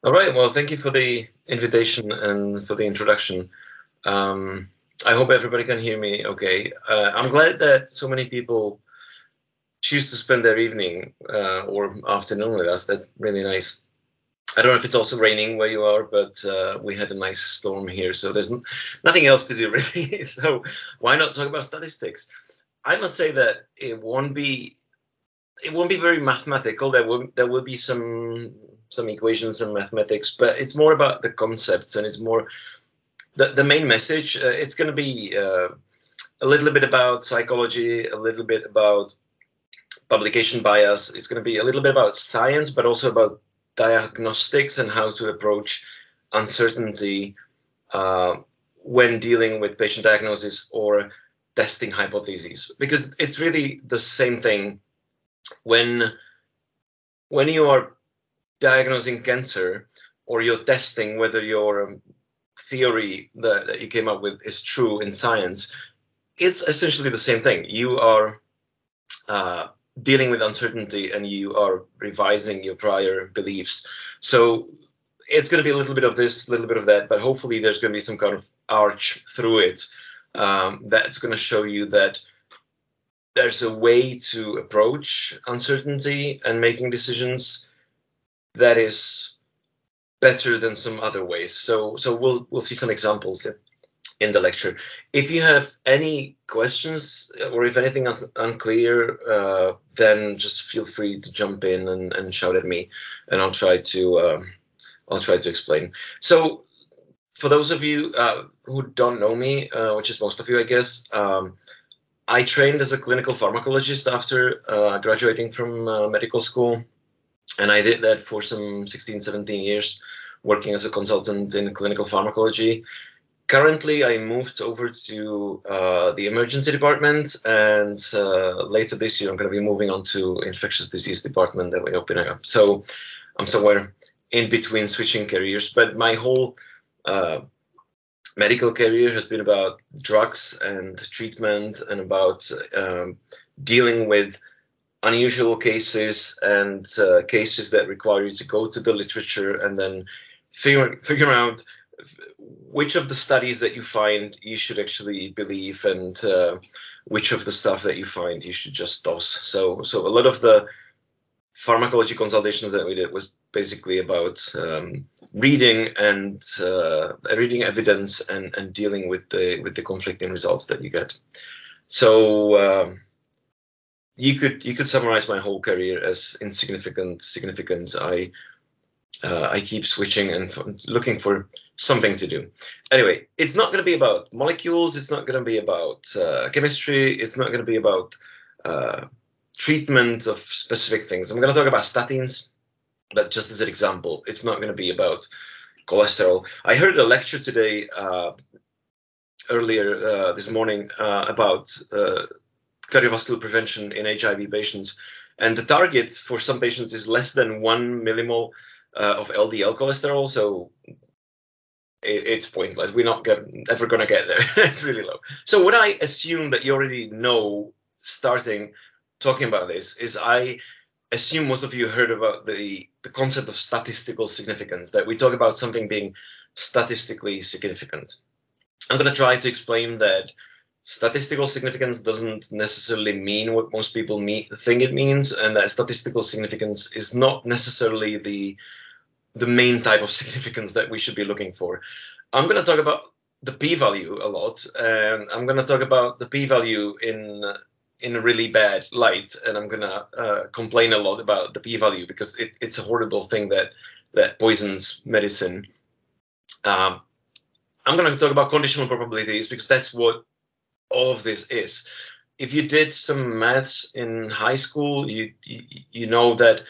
All right, well, thank you for the invitation and for the introduction. I hope everybody can hear me okay. I'm glad that so many people choose to spend their evening or afternoon with us. That's really nice. I don't know if it's also raining where you are, but we had a nice storm here, so there's nothing else to do really. So why not talk about statistics? I must say that it won't be very mathematical. There will be some equations and mathematics, but it's more about the concepts, and it's more the main message. It's going to be a little bit about psychology, a little bit about publication bias. It's going to be a little bit about science, but also about diagnostics and how to approach uncertainty when dealing with patient diagnosis or testing hypotheses, because it's really the same thing when you are diagnosing cancer or you're testing whether your theory that you came up with is true in science. It's essentially the same thing. You are dealing with uncertainty and you are revising your prior beliefs. So it's going to be a little bit of this, a little bit of that, but hopefully there's going to be some kind of arch through it that's going to show you that there's a way to approach uncertainty and making decisions that is better than some other ways. So we'll see some examples in the lecture. If you have any questions or if anything is unclear, then just feel free to jump in and shout at me, and I'll try to explain. So for those of you who don't know me, which is most of you, I guess, I trained as a clinical pharmacologist after graduating from medical school, and I did that for some 16, 17 years, working as a consultant in clinical pharmacology. Currently, I moved over to the emergency department, and later this year, I'm going to be moving on to infectious disease department that we're opening up. So I'm somewhere in between switching careers, but my whole medical career has been about drugs and treatment and about dealing with unusual cases and cases that require you to go to the literature and then figure out which of the studies that you find you should actually believe and which of the stuff that you find you should just toss. So a lot of the pharmacology consultations that we did was basically about reading evidence and dealing with the conflicting results that you get. So you could summarize my whole career as insignificant significance. I keep switching and looking for something to do. Anyway, it's not going to be about molecules. It's not going to be about chemistry. It's not going to be about treatment of specific things. I'm going to talk about statins, but just as an example, it's not going to be about cholesterol. I heard a lecture today, earlier this morning, about cardiovascular prevention in HIV patients, and the target for some patients is less than 1 millimole of LDL cholesterol. So it's pointless. We're not ever going to get there. It's really low. So what I assume that you already know, starting talking about this, is I assume most of you heard about the concept of statistical significance, that we talk about something being statistically significant. I'm going to try to explain that statistical significance doesn't necessarily mean what most people think it means, and that statistical significance is not necessarily the main type of significance that we should be looking for. I'm going to talk about the p-value a lot, and I'm going to talk about the p-value in a really bad light, and I'm going to complain a lot about the p-value because it's a horrible thing that poisons medicine. I'm going to talk about conditional probabilities because that's what all of this is. If you did some maths in high school, you know that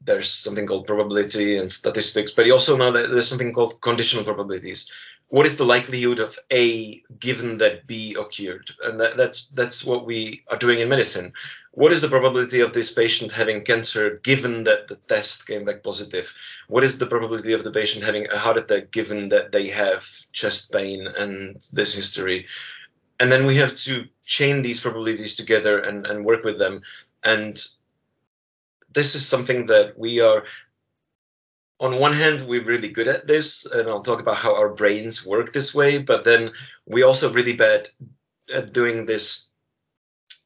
there's something called probability and statistics, but you also know that there's something called conditional probabilities. What is the likelihood of A given that B occurred? And that's what we are doing in medicine. What is the probability of this patient having cancer given that the test came back positive? What is the probability of the patient having a heart attack given that they have chest pain and this history? And then we have to chain these probabilities together and work with them. And this is something that we are on one hand, we're really good at this, and I'll talk about how our brains work this way, but then we're also really bad at doing this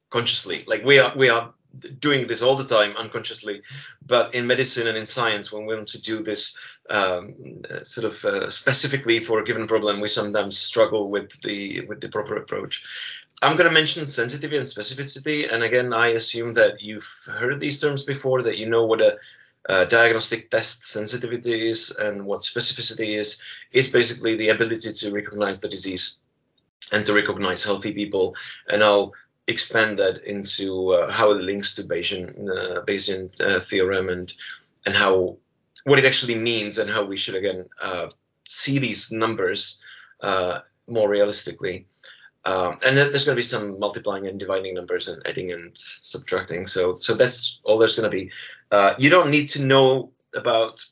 consciously. Like we are doing this all the time unconsciously, but in medicine and in science, when we want to do this specifically for a given problem, we sometimes struggle with the proper approach. I'm going to mention sensitivity and specificity, and again, I assume that you've heard these terms before, that you know what a diagnostic test sensitivity is and what specificity is. It's basically the ability to recognize the disease and to recognize healthy people, and I'll expand that into how it links to Bayesian theorem and how what it actually means and how we should again see these numbers more realistically. And then there's going to be some multiplying and dividing numbers and adding and subtracting. So that's all there's going to be. You don't need to know about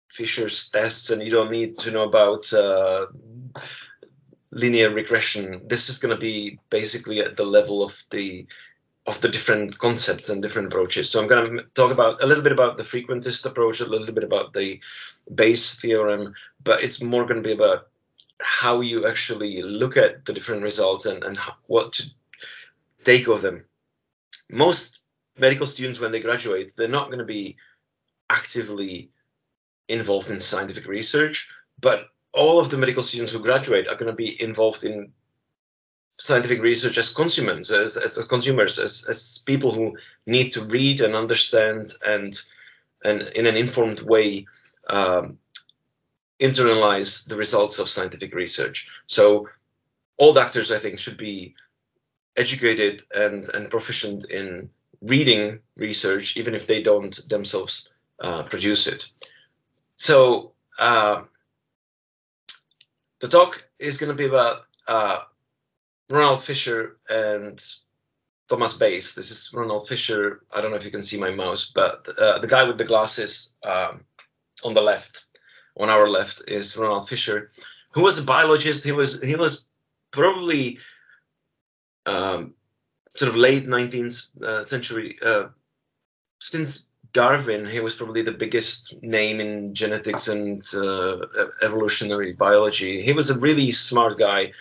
Fisher's tests, and you don't need to know about linear regression. This is going to be basically at the level of the different concepts and different approaches. So I'm going to talk about a little bit about the frequentist approach, a little bit about the Bayes theorem, but it's more going to be about how you actually look at the different results and what to take of them. Most medical students, when they graduate, they're not going to be actively involved in scientific research, but all of the medical students who graduate are going to be involved in scientific research as consumers, as people who need to read and understand and in an informed way internalize the results of scientific research. So all doctors, I think, should be educated and proficient in reading research, even if they don't themselves produce it. So the talk is going to be about Ronald Fisher and Thomas Bayes. This is Ronald Fisher. I don't know if you can see my mouse, but the guy with the glasses on the left, on our left, is Ronald Fisher, who was a biologist. He was probably sort of late 19th century. Since Darwin, he was probably the biggest name in genetics and evolutionary biology. He was a really smart guy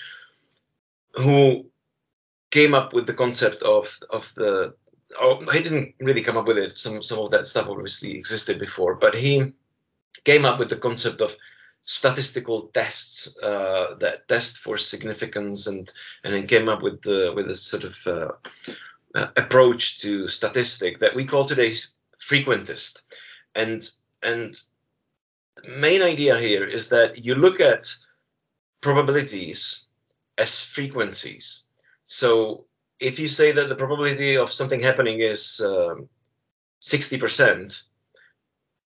who came up with the concept of the. Oh, he didn't really come up with it. Some of that stuff obviously existed before, but he came up with the concept of statistical tests that test for significance, and then came up with a sort of approach to statistic that we call today frequentist. And the main idea here is that you look at probabilities as frequencies. So if you say that the probability of something happening is 60%,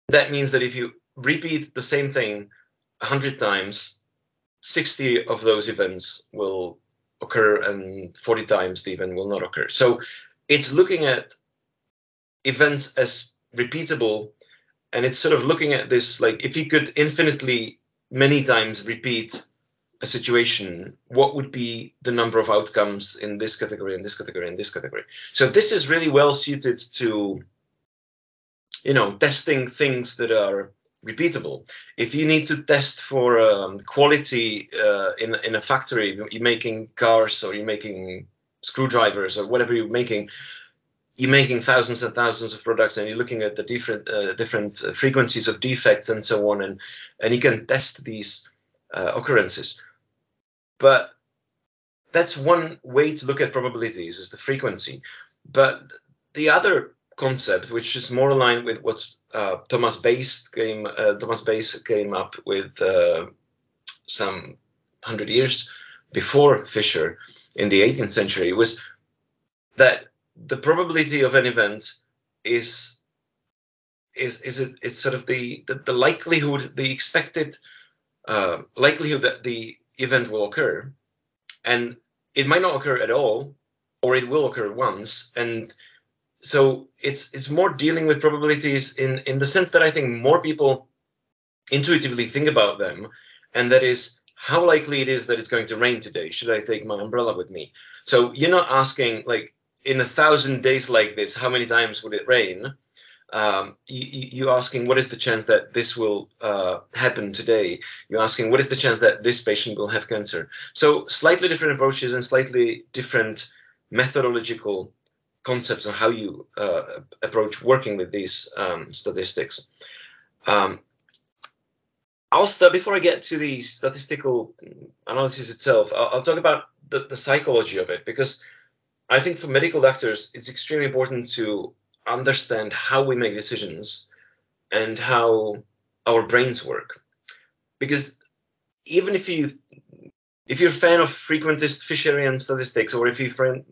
that means that if you repeat the same thing 100 times, 60 of those events will occur and 40 times the event will not occur. So it's looking at events as repeatable, and it's sort of looking at this like, if you could infinitely many times repeat a situation, what would be the number of outcomes in this category, in this category, in this category? So this is really well suited to, you know, testing things that are repeatable. If you need to test for quality in a factory, you're making cars or you're making screwdrivers or whatever you're making thousands and thousands of products, and you're looking at the different frequencies of defects and so on, and you can test these occurrences. But that's one way to look at probabilities, is the frequency. But the other concept, which is more aligned with what Thomas Bayes came up with some 100 years before Fisher in the 18th century, was that the probability of an event is sort of the likelihood, the expected likelihood that the event will occur, and it might not occur at all, or it will occur once. And so it's more dealing with probabilities in the sense that I think more people intuitively think about them, and that is how likely it is that it's going to rain today. Should I take my umbrella with me? So you're not asking, like, in 1,000 days like this, how many times would it rain? You asking what is the chance that this will happen today. You're asking what is the chance that this patient will have cancer. So slightly different approaches and slightly different methodological concepts on how you approach working with these statistics. I'll start, before I get to the statistical analysis itself, I'll talk about the psychology of it, because I think for medical doctors, it's extremely important to understand how we make decisions and how our brains work. Because even if you're a fan of frequentist Fisherian statistics, or if you're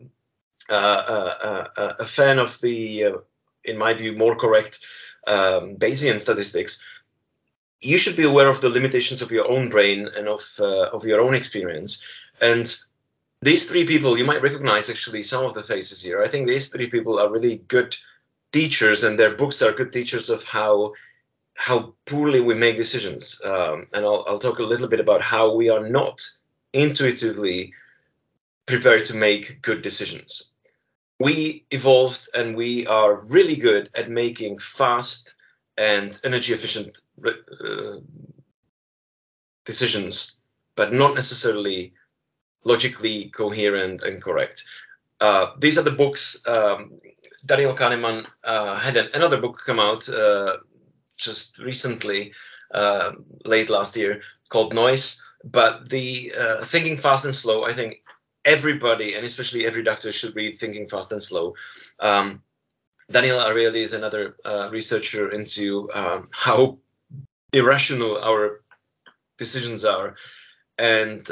a fan of the, in my view, more correct Bayesian statistics, you should be aware of the limitations of your own brain and of your own experience. And these three people, you might recognize actually some of the faces here. I think these three people are really good teachers, and their books are good teachers of how poorly we make decisions. And I'll talk a little bit about how we are not intuitively prepared to make good decisions. We evolved, and we are really good at making fast and energy efficient decisions, but not necessarily logically coherent and correct. These are the books. Daniel Kahneman had another book come out just recently, late last year, called Noise. But the Thinking Fast and Slow, I think everybody, and especially every doctor, should read Thinking Fast and Slow. Daniel Ariely is another researcher into how irrational our decisions are. And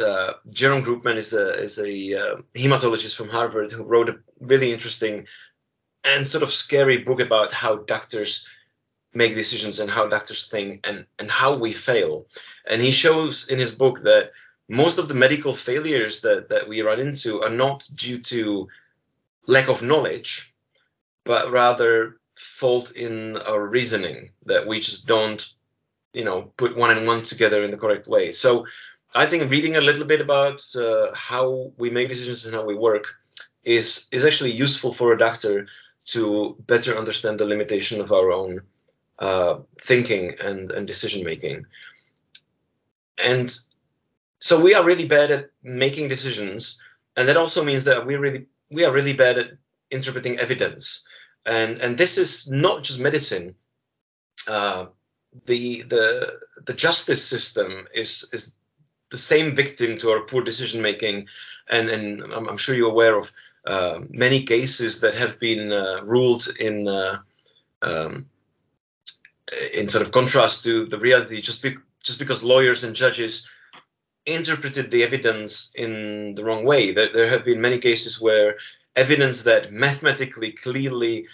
Jerome Groopman is a hematologist from Harvard who wrote a really interesting and sort of scary book about how doctors make decisions and how doctors think and how we fail. And he shows in his book that most of the medical failures that we run into are not due to lack of knowledge, but rather fault in our reasoning, that we just don't, put one and one together in the correct way. So I think reading a little bit about how we make decisions and how we work is actually useful for a doctor to better understand the limitation of our own thinking and decision making. And so we are really bad at making decisions, and that also means that we are really bad at interpreting evidence. And this is not just medicine. The justice system is the same victim to our poor decision making, and I'm sure you're aware of many cases that have been ruled in sort of contrast to the reality, just because lawyers and judges interpreted the evidence in the wrong way. That there have been many cases where evidence that mathematically clearly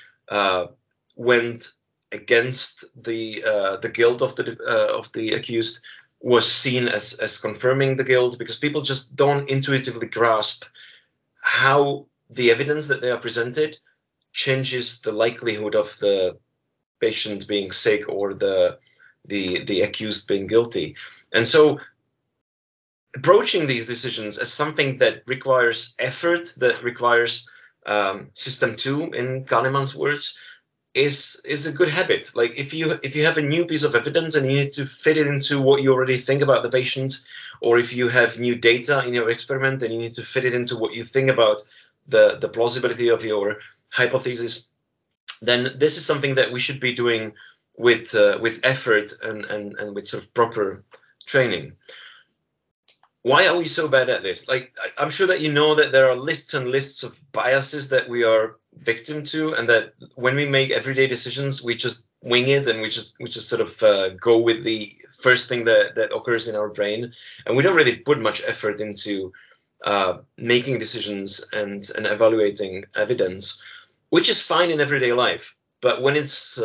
went against the guilt of the accused was seen as confirming the guilt, because people just don't intuitively grasp how the evidence that they are presented changes the likelihood of the patient being sick or the accused being guilty. And so approaching these decisions as something that requires effort, that requires system 2, in Kahneman's words, is a good habit. Like if you have a new piece of evidence and you need to fit it into what you already think about the patient, or if you have new data in your experiment and you need to fit it into what you think about the plausibility of your hypothesis, then this is something that we should be doing with effort and with sort of proper training. Why are we so bad at this? Like, I'm sure that you know that there are lists and lists of biases that we are victim to, and that when we make everyday decisions, we just wing it, and we just sort of go with the first thing that occurs in our brain, and we don't really put much effort into making decisions and evaluating evidence, which is fine in everyday life. But when it's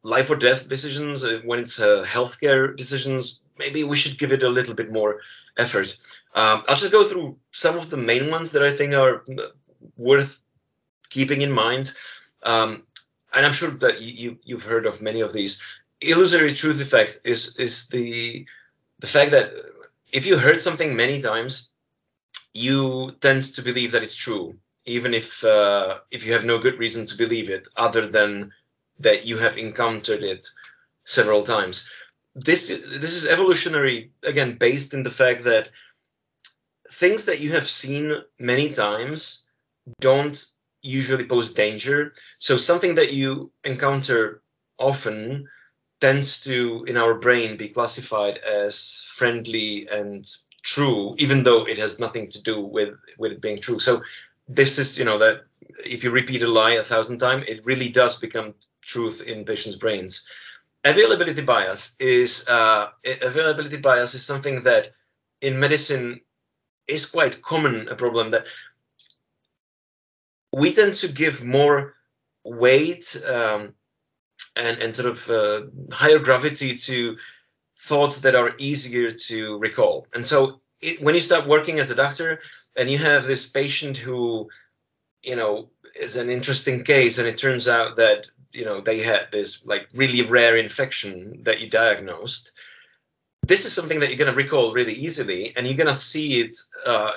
life or death decisions, when it's healthcare decisions, maybe we should give it a little bit more effort. I'll just go through some of the main ones that I think are worth keeping in mind. And I'm sure that you've heard of many of these. Illusory truth effect is the fact that if you heard something many times, you tend to believe that it's true, even if you have no good reason to believe it other than that you have encountered it several times. This is evolutionary, again, based in the fact that things that you have seen many times don't usually pose danger. So something that you encounter often tends to, in our brain, be classified as friendly and true, even though it has nothing to do with it being true. So this is, that if you repeat a lie 1,000 times, it really does become truth in patients' brains. Availability bias is something that in medicine is quite common, a problem that we tend to give more weight and sort of higher gravity to thoughts that are easier to recall. And so when you start working as a doctor and you have this patient who, is an interesting case, and it turns out that, they had this like really rare infection that you diagnosed, this is something that you're going to recall really easily, and you're going to see it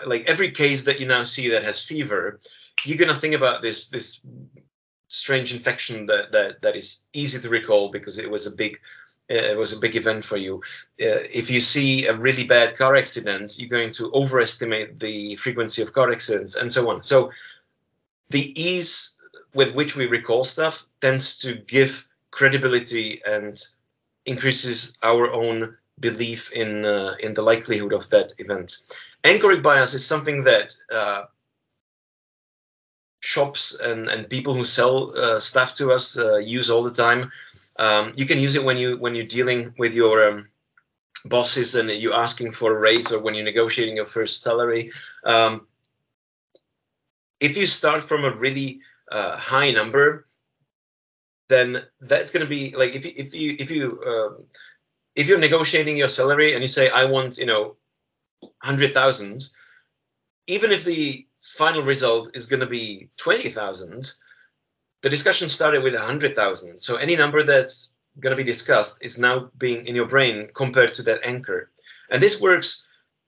like every case that you now see that has fever, you're going to think about this strange infection that is easy to recall because it was a big event for you. If you see a really bad car accident, you're going to overestimate the frequency of car accidents and so on. So the ease with which we recall stuff tends to give credibility and increases our own belief in the likelihood of that event. Anchoring bias is something that shops and people who sell stuff to us use all the time. You can use it when you're dealing with your bosses and you're asking for a raise, or when you're negotiating your first salary. If you start from a really high number, then that's going to be like if you're negotiating your salary and you say, I want 100,000, even if the final result is going to be 20,000, the discussion started with 100,000. So any number that's going to be discussed is now being in your brain compared to that anchor. And this works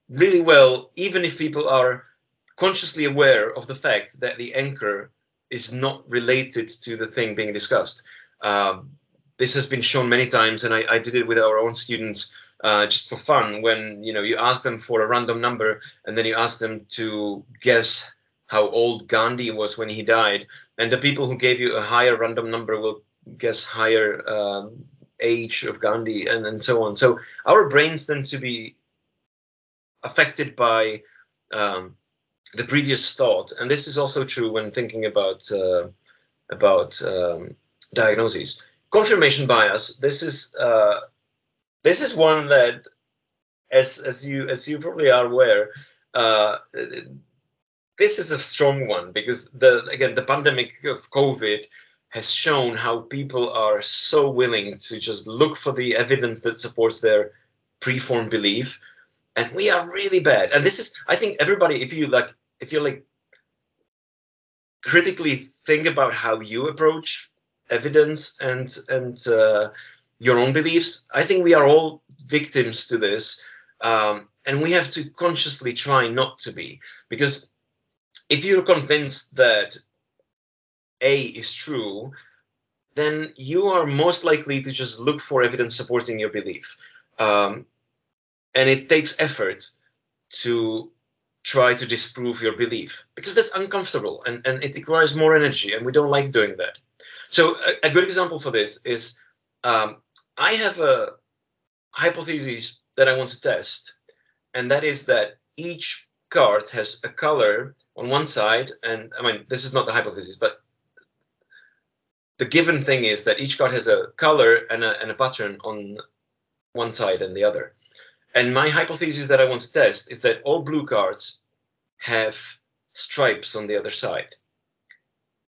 really well, even if people are consciously aware of the fact that the anchor is not related to the thing being discussed. This has been shown many times, and I did it with our own students just for fun, when you ask them for a random number and then you ask them to guess how old Gandhi was when he died, and the people who gave you a higher random number will guess higher age of Gandhi, and so on. So our brains tend to be affected by the previous thought, and this is also true when thinking about diagnoses. Confirmation bias. This is one that, as you probably are aware, this is a strong one, because the pandemic of COVID has shown how people are so willing to just look for the evidence that supports their preformed belief. And we are really bad. And this is, I think, everybody, if you critically think about how you approach evidence and your own beliefs, I think we are all victims to this. And we have to consciously try not to be. Because if you're convinced that A is true, then you are most likely to just look for evidence supporting your belief. And it takes effort to try to disprove your belief, because that's uncomfortable and it requires more energy, and we don't like doing that. So a good example for this is I have a hypothesis that I want to test, and that is that each card has a color on one side, and I mean, this is not the hypothesis, but the given thing is that each card has a color and a pattern on one side and the other. And my hypothesis that I want to test is that all blue cards have stripes on the other side.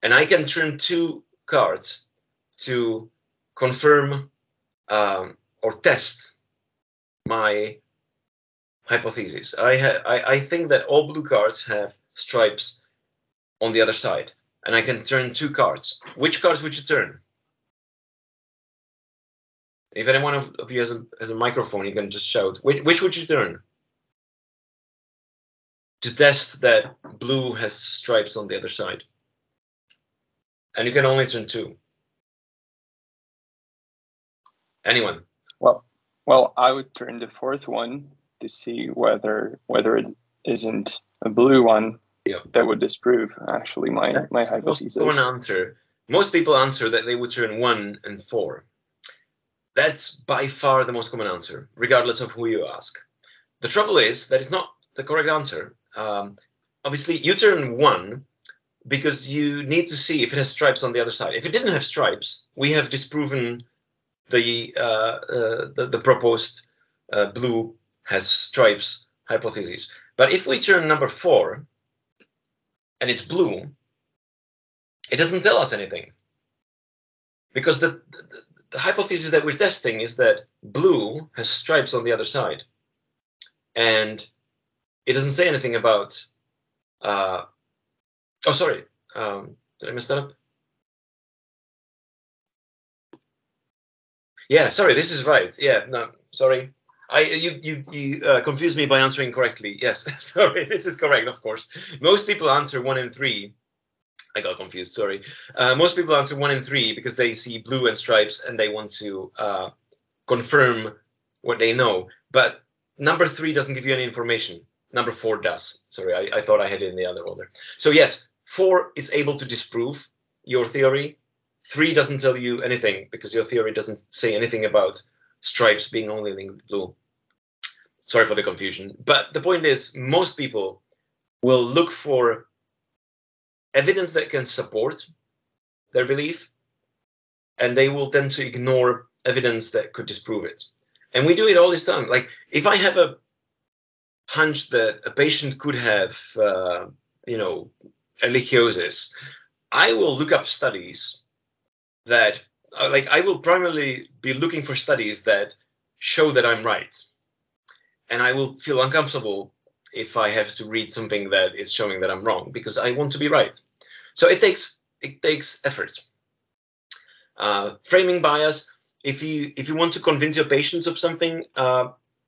And I can turn two cards to confirm or test my hypothesis. I think that all blue cards have stripes on the other side. And I can turn two cards. Which cards would you turn? If anyone of you has a microphone, you can just shout. Which would you turn? To test that blue has stripes on the other side. And you can only turn two. Anyone? Well, I would turn the fourth one to see whether it isn't a blue one. Yeah. That would disprove actually my hypothesis. Most common answer. Most people answer that they would turn 1 and 4. That's by far the most common answer, regardless of who you ask. The trouble is that it's not the correct answer. Obviously, you turn 1 because you need to see if it has stripes on the other side. If it didn't have stripes, we have disproven the proposed blue has stripes hypothesis. But if we turn number 4 and it's blue, it doesn't tell us anything, because the hypothesis that we're testing is that blue has stripes on the other side, and it doesn't say anything about. Oh, sorry, did I mess that up? Yeah, sorry, this is right. Yeah, no, sorry. You confused me by answering correctly. Yes, sorry, this is correct, of course. Most people answer 1 and 3. I got confused, sorry. Most people answer 1 and 3 because they see blue and stripes and they want to confirm what they know. But number 3 doesn't give you any information. Number 4 does. Sorry, I thought I had it in the other order. So yes, 4 is able to disprove your theory. 3 doesn't tell you anything because your theory doesn't say anything about stripes being only linked with blue. Sorry for the confusion. But the point is, most people will look for evidence that can support their belief, and they will tend to ignore evidence that could disprove it. And we do it all this time. Like, if I have a hunch that a patient could have, ehrlichiosis, I will look up studies that, I will primarily be looking for studies that show that I'm right. And I will feel uncomfortable if I have to read something that is showing that I'm wrong, because I want to be right. So it takes effort. Framing bias. If you want to convince your patients of something,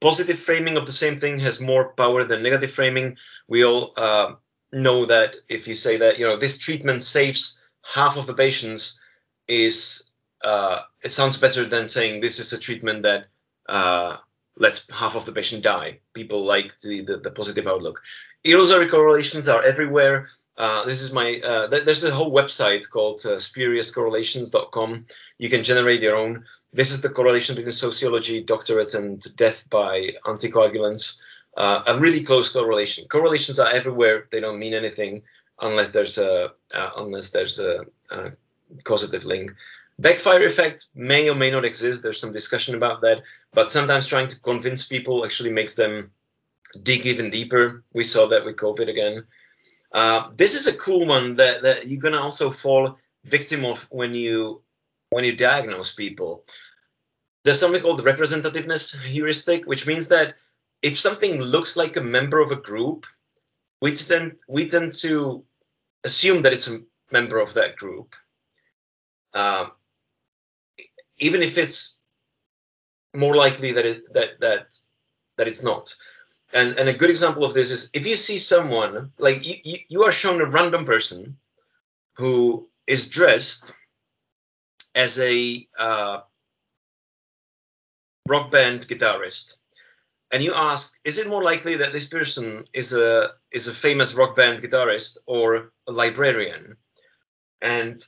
positive framing of the same thing has more power than negative framing. We all know that if you say that this treatment saves half of the patients, it sounds better than saying this is a treatment that lets half of the patient die. People like the positive outlook. Illusory correlations are everywhere. This is my, there's a whole website called spuriouscorrelations.com. You can generate your own. This is the correlation between sociology, doctorate, and death by anticoagulants. A really close correlation. Correlations are everywhere. They don't mean anything unless there's a causative link. Backfire effect may or may not exist. There's some discussion about that, but sometimes trying to convince people actually makes them dig even deeper. We saw that with COVID again. This is a cool one that you're gonna also fall victim of when you diagnose people. There's something called the representativeness heuristic, which means that if something looks like a member of a group, we tend to assume that it's a member of that group, even if it's more likely that it's not. And a good example of this is if you see someone, like you are shown a random person who is dressed as a rock band guitarist, and you ask, is it more likely that this person is a famous rock band guitarist or a librarian? And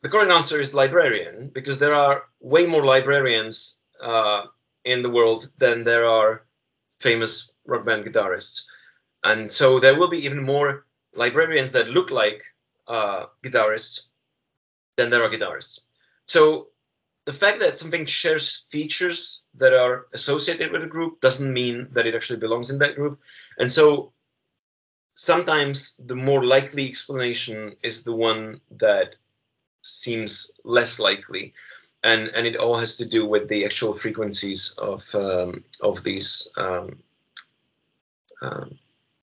the correct answer is librarian, because there are way more librarians in the world than there are famous rock band guitarists. And so there will be even more librarians that look like guitarists than there are guitarists. So the fact that something shares features that are associated with a group doesn't mean that it actually belongs in that group. And so sometimes the more likely explanation is the one that seems less likely. And it all has to do with the actual frequencies of these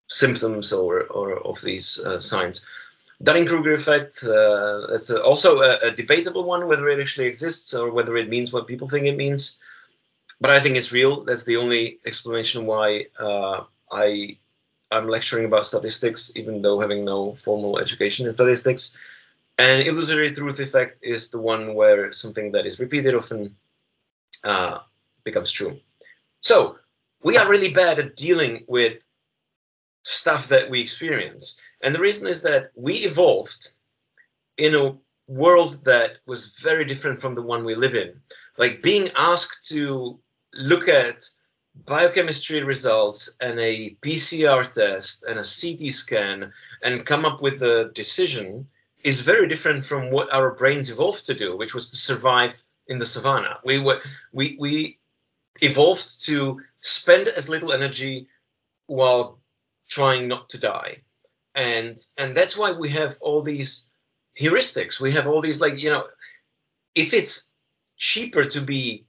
symptoms or of these signs. Dunning-Kruger effect, it's also a debatable one, whether it actually exists or whether it means what people think it means. But I think it's real. That's the only explanation why I'm lecturing about statistics, even though having no formal education in statistics. And illusory truth effect is the one where something that is repeated often becomes true. So we are really bad at dealing with stuff that we experience. And the reason is that we evolved in a world that was very different from the one we live in. Like being asked to look at biochemistry results and a PCR test and a CT scan and come up with a decision is very different from what our brains evolved to do, which was to survive in the savannah. We evolved to spend as little energy while trying not to die. And that's why we have all these heuristics. We have all these, like, you know, if it's cheaper to be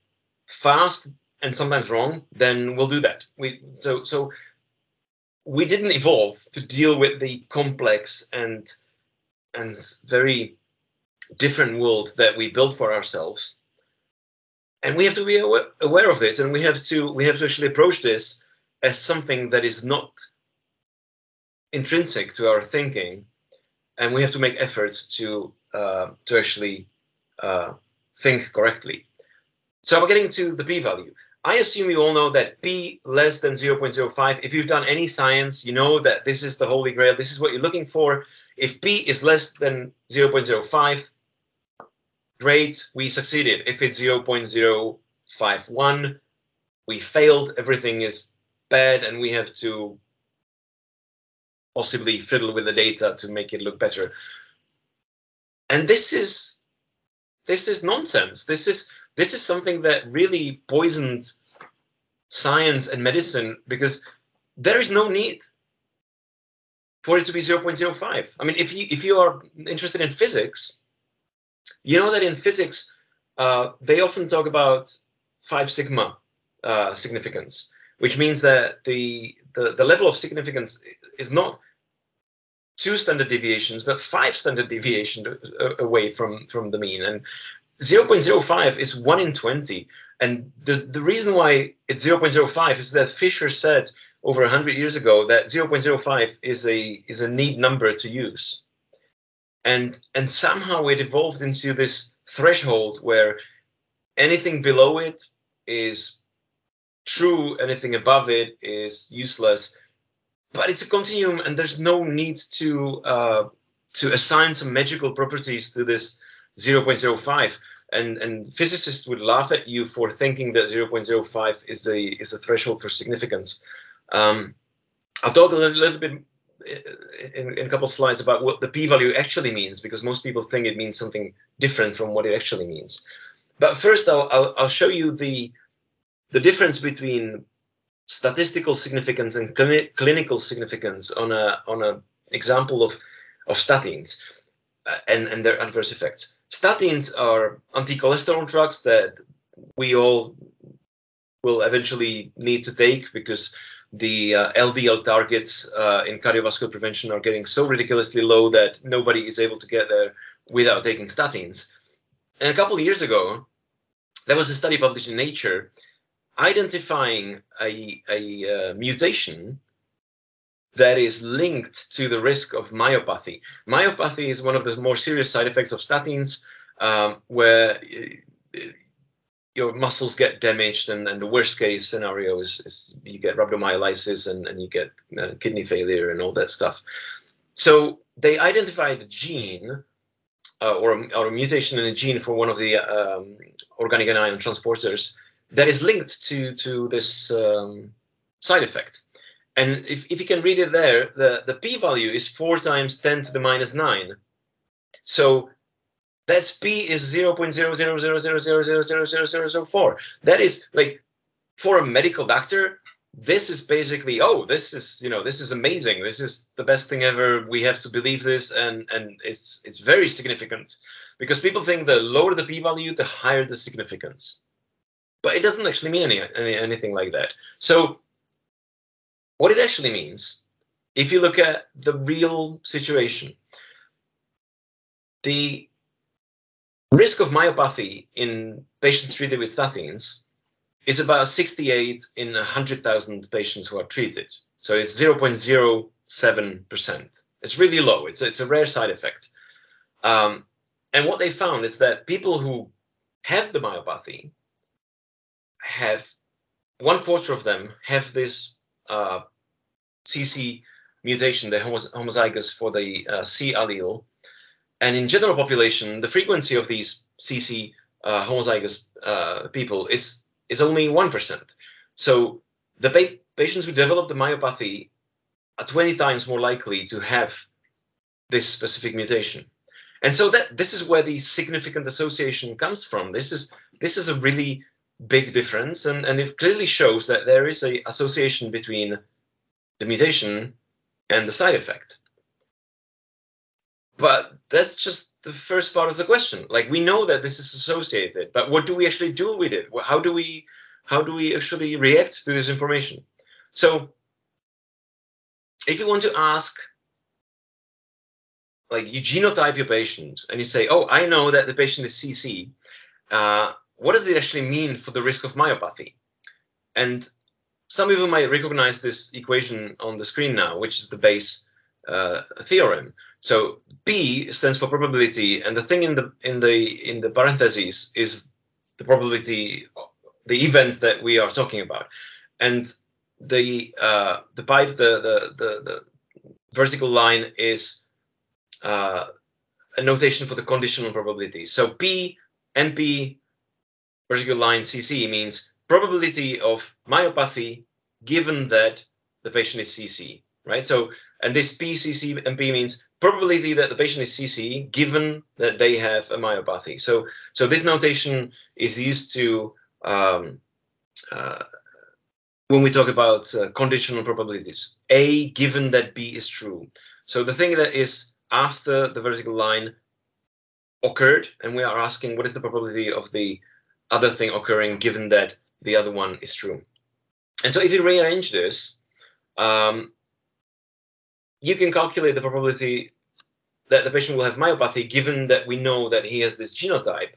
fast and sometimes wrong, then we'll do that. So we didn't evolve to deal with the complex and very different world that we built for ourselves. And we have to be aware of this, and we have to actually approach this as something that is not intrinsic to our thinking, and we have to make efforts to actually think correctly. So we're getting to the p-value. I assume you all know that p less than 0.05. If you've done any science, you know that this is the holy grail. This is what you're looking for. If p is less than 0.05, great, we succeeded. If it's 0.051, we failed. Everything is bad, and we have to possibly fiddle with the data to make it look better. And this is nonsense. This is something that really poisoned science and medicine, because there is no need for it to be 0.05. I mean, if you are interested in physics, you know that in physics they often talk about 5 sigma significance, which means that the level of significance is not 2 standard deviations, but 5 standard deviations away from the mean. And 0.05 is 1 in 20. And the reason why it's 0.05 is that Fisher said over 100 years ago that 0.05 is a neat number to use. And somehow it evolved into this threshold where anything below it is true, anything above it is useless. But it's a continuum, and there's no need to assign some magical properties to this 0.05. And physicists would laugh at you for thinking that 0.05 is a threshold for significance. I'll talk a little bit in a couple of slides about what the p-value actually means, because most people think it means something different from what it actually means. But first, I'll show you the difference between statistical significance and clinical significance on a example of statins and their adverse effects. Statins are anti-cholesterol drugs that we all will eventually need to take, because the LDL targets in cardiovascular prevention are getting so ridiculously low that nobody is able to get there without taking statins. And a couple of years ago, there was a study published in Nature identifying a mutation that is linked to the risk of myopathy. Myopathy is one of the more serious side effects of statins, where your muscles get damaged, and the worst case scenario is you get rhabdomyolysis and you get kidney failure and all that stuff. So they identified a gene or a mutation in a gene for one of the organic anion transporters that is linked to this side effect. And if you can read it there, the p-value is 4 times 10 to the minus 9. So that's p is 0.000000004. That is, like, for a medical doctor, this is basically, oh, this is amazing. This is the best thing ever. We have to believe this, and it's very significant, because people think the lower the p-value, the higher the significance. But it doesn't actually mean anything like that. So what it actually means, if you look at the real situation, the risk of myopathy in patients treated with statins is about 68 in 100,000 patients who are treated. So it's 0.07%. It's really low. It's a rare side effect. And what they found is that people who have the myopathy have 1/4 of them have this CC mutation, the homozygous for the C allele. And in general population, the frequency of these CC homozygous people is only 1%. So the patients who develop the myopathy are 20 times more likely to have this specific mutation. And so this is where the significant association comes from. This is a really big difference, and it clearly shows that there is an association between the mutation and the side effect. But that's just the first part of the question. Like, we know that this is associated, but what do we actually do with it? How do we actually react to this information? So if you want to ask, like, you genotype your patient and you say, oh, I know that the patient is CC. What does it actually mean for the risk of myopathy? And some of you might recognize this equation on the screen now, which is the Bayes theorem. So P stands for probability, and the thing in the parentheses is the probability, the event that we are talking about, and the pipe, the vertical line is a notation for the conditional probability. So P, NP, vertical line CC means probability of myopathy given that the patient is CC, right? So, and this P, CC, and P means probability that the patient is CC given that they have a myopathy. So this notation is used to when we talk about conditional probabilities. A given that B is true. So the thing that is after the vertical line occurred, and we are asking what is the probability of the other thing occurring given that the other one is true. And so if you rearrange this, you can calculate the probability that the patient will have myopathy given that we know that he has this genotype.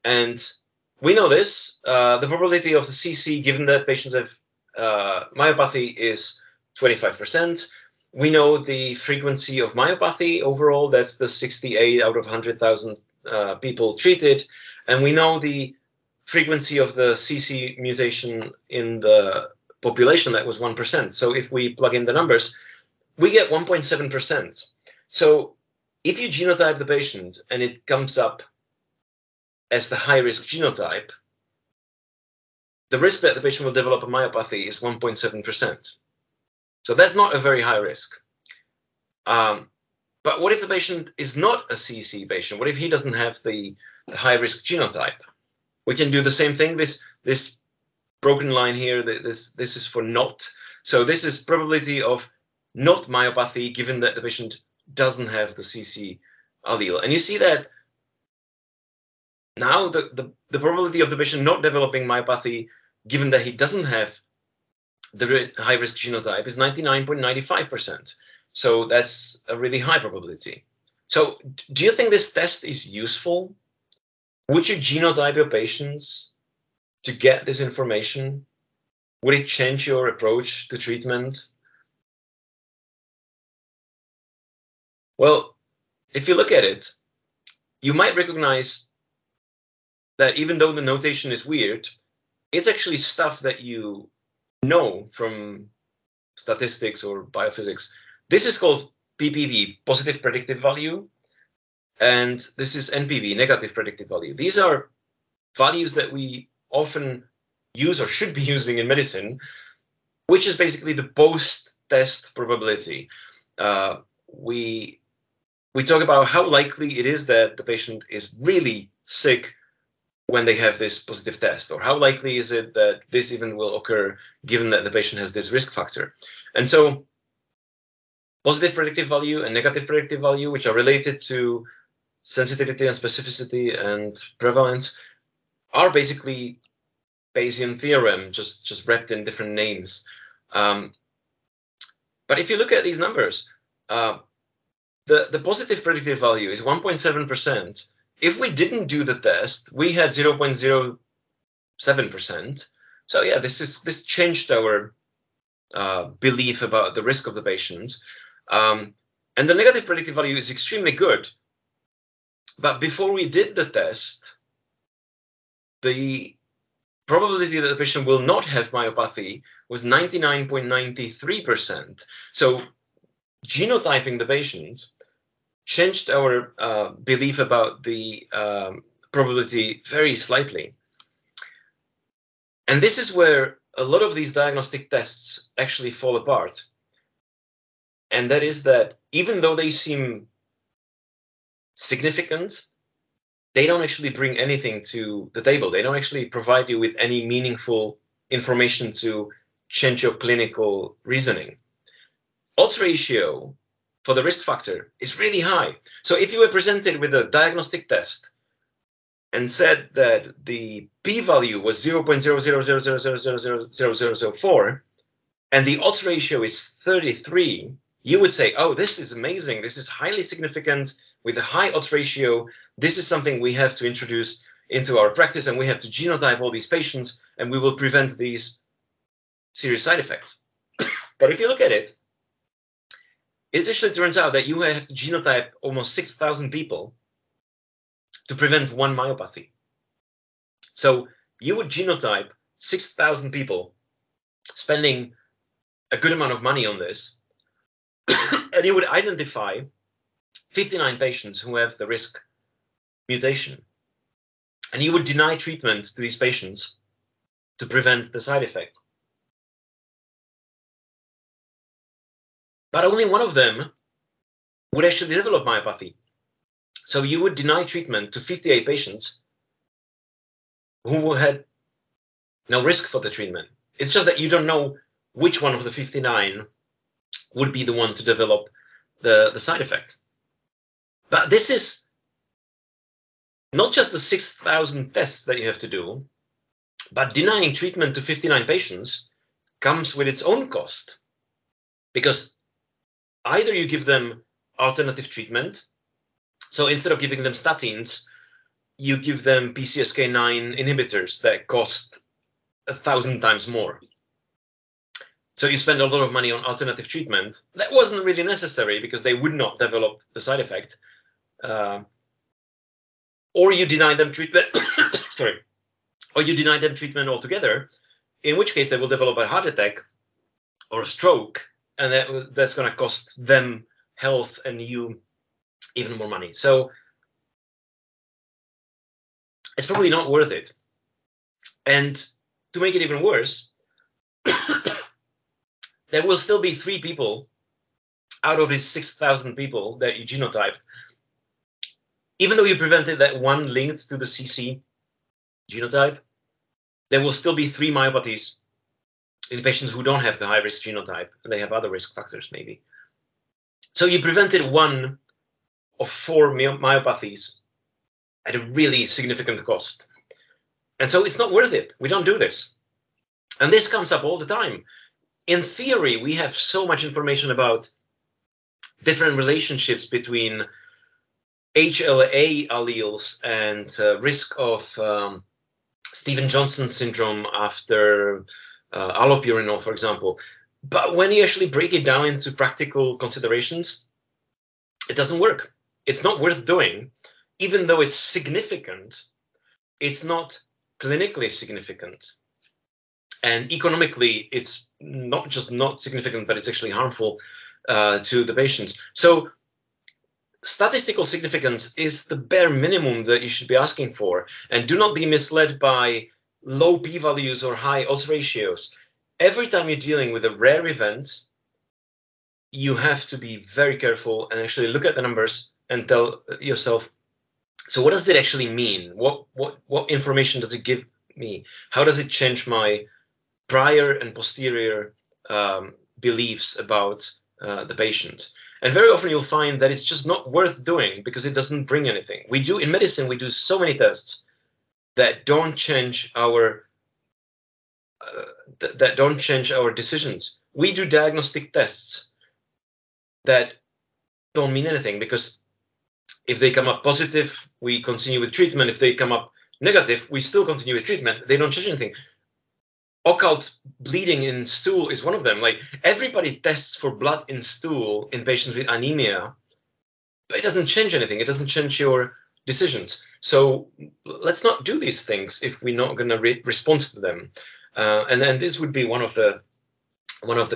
And we know this, the probability of the CC given that patients have myopathy is 25%. We know the frequency of myopathy overall, that's the 68 out of 100,000 people treated. And we know the frequency of the CC mutation in the population, that was 1%. So if we plug in the numbers, we get 1.7%. So if you genotype the patient and it comes up as the high-risk genotype, the risk that the patient will develop a myopathy is 1.7%. So that's not a very high risk. But what if the patient is not a CC patient? What if he doesn't have the high-risk genotype? We can do the same thing. This broken line here, this is for not. So this is probability of not myopathy given that the patient doesn't have the CC allele. And you see that now the probability of the patient not developing myopathy given that he doesn't have the high-risk genotype is 99.95%. So that's a really high probability. So do you think this test is useful? Would you genotype your patients to get this information? Would it change your approach to treatment? Well, if you look at it, you might recognize that even though the notation is weird, it's actually stuff that you know from statistics or biophysics. This is called PPV, positive predictive value, and this is NPV, negative predictive value. These are values that we often use or should be using in medicine, which is basically the post-test probability. We talk about how likely it is that the patient is really sick when they have this positive test, or how likely is it that this even will occur given that the patient has this risk factor. And so positive predictive value and negative predictive value, which are related to sensitivity and specificity and prevalence, are basically Bayesian theorem, just wrapped in different names. But if you look at these numbers, the positive predictive value is 1.7%. If we didn't do the test, we had 0.07%. So yeah, this changed our belief about the risk of the patient. And the negative predictive value is extremely good. But before we did the test, the probability that the patient will not have myopathy was 99.93%. So genotyping the patient changed our belief about the probability very slightly. And this is where a lot of these diagnostic tests actually fall apart. And that is that even though they seem significant, they don't actually bring anything to the table. They don't actually provide you with any meaningful information to change your clinical reasoning. Odds ratio for the risk factor is really high. So if you were presented with a diagnostic test and said that the p-value was 0.0000000004 and the odds ratio is 33, you would say, oh, this is amazing. This is highly significant with a high odds ratio. This is something we have to introduce into our practice, and we have to genotype all these patients, and we will prevent these serious side effects. But if you look at it, it actually turns out that you have to genotype almost 6,000 people to prevent one myopathy. So you would genotype 6,000 people, spending a good amount of money on this, and you would identify 59 patients who have the risk mutation. And you would deny treatment to these patients to prevent the side effect. But only one of them would actually develop myopathy. So you would deny treatment to 58 patients who had no risk for the treatment. It's just that you don't know which one of the 59 would be the one to develop the side effect. But this is not just the 6,000 tests that you have to do, but denying treatment to 59 patients comes with its own cost. Because either you give them alternative treatment, so instead of giving them statins, you give them PCSK9 inhibitors that cost 1,000 times more. So you spend a lot of money on alternative treatment that wasn't really necessary because they would not develop the side effect. Or you deny them treatment, sorry, or you deny them treatment altogether, in which case they will develop a heart attack or a stroke, and that's going to cost them health and you even more money. So it's probably not worth it. And to make it even worse, there will still be 3 people out of these 6,000 people that you genotyped. Even though you prevented that one linked to the CC genotype, there will still be 3 myopathies in patients who don't have the high-risk genotype, and they have other risk factors maybe. So you prevented 1 of 4 myopathies at a really significant cost. And so it's not worth it. We don't do this. And this comes up all the time. In theory, we have so much information about different relationships between HLA alleles and risk of Stevens-Johnson syndrome after allopurinol, for example. But when you actually break it down into practical considerations, it doesn't work. It's not worth doing. Even though it's significant, it's not clinically significant. And economically, it's not just not significant, but it's actually harmful to the patients. So statistical significance is the bare minimum that you should be asking for. And do not be misled by low p-values or high odds ratios. Every time you're dealing with a rare event, you have to be very careful and actually look at the numbers and tell yourself, so what does it actually mean? What information does it give me? How does it change my prior and posterior beliefs about the patient? And very often you'll find that it's just not worth doing because it doesn't bring anything. In medicine, we do so many tests that don't change our decisions. We do diagnostic tests that don't mean anything because if they come up positive, we continue with treatment. If they come up negative, we still continue with treatment. They don't change anything. Occult bleeding in stool is one of them. Like, everybody tests for blood in stool in patients with anemia, but it doesn't change anything. It doesn't change your decisions. So let's not do these things if we're not going to respond to them. And then this would be one of the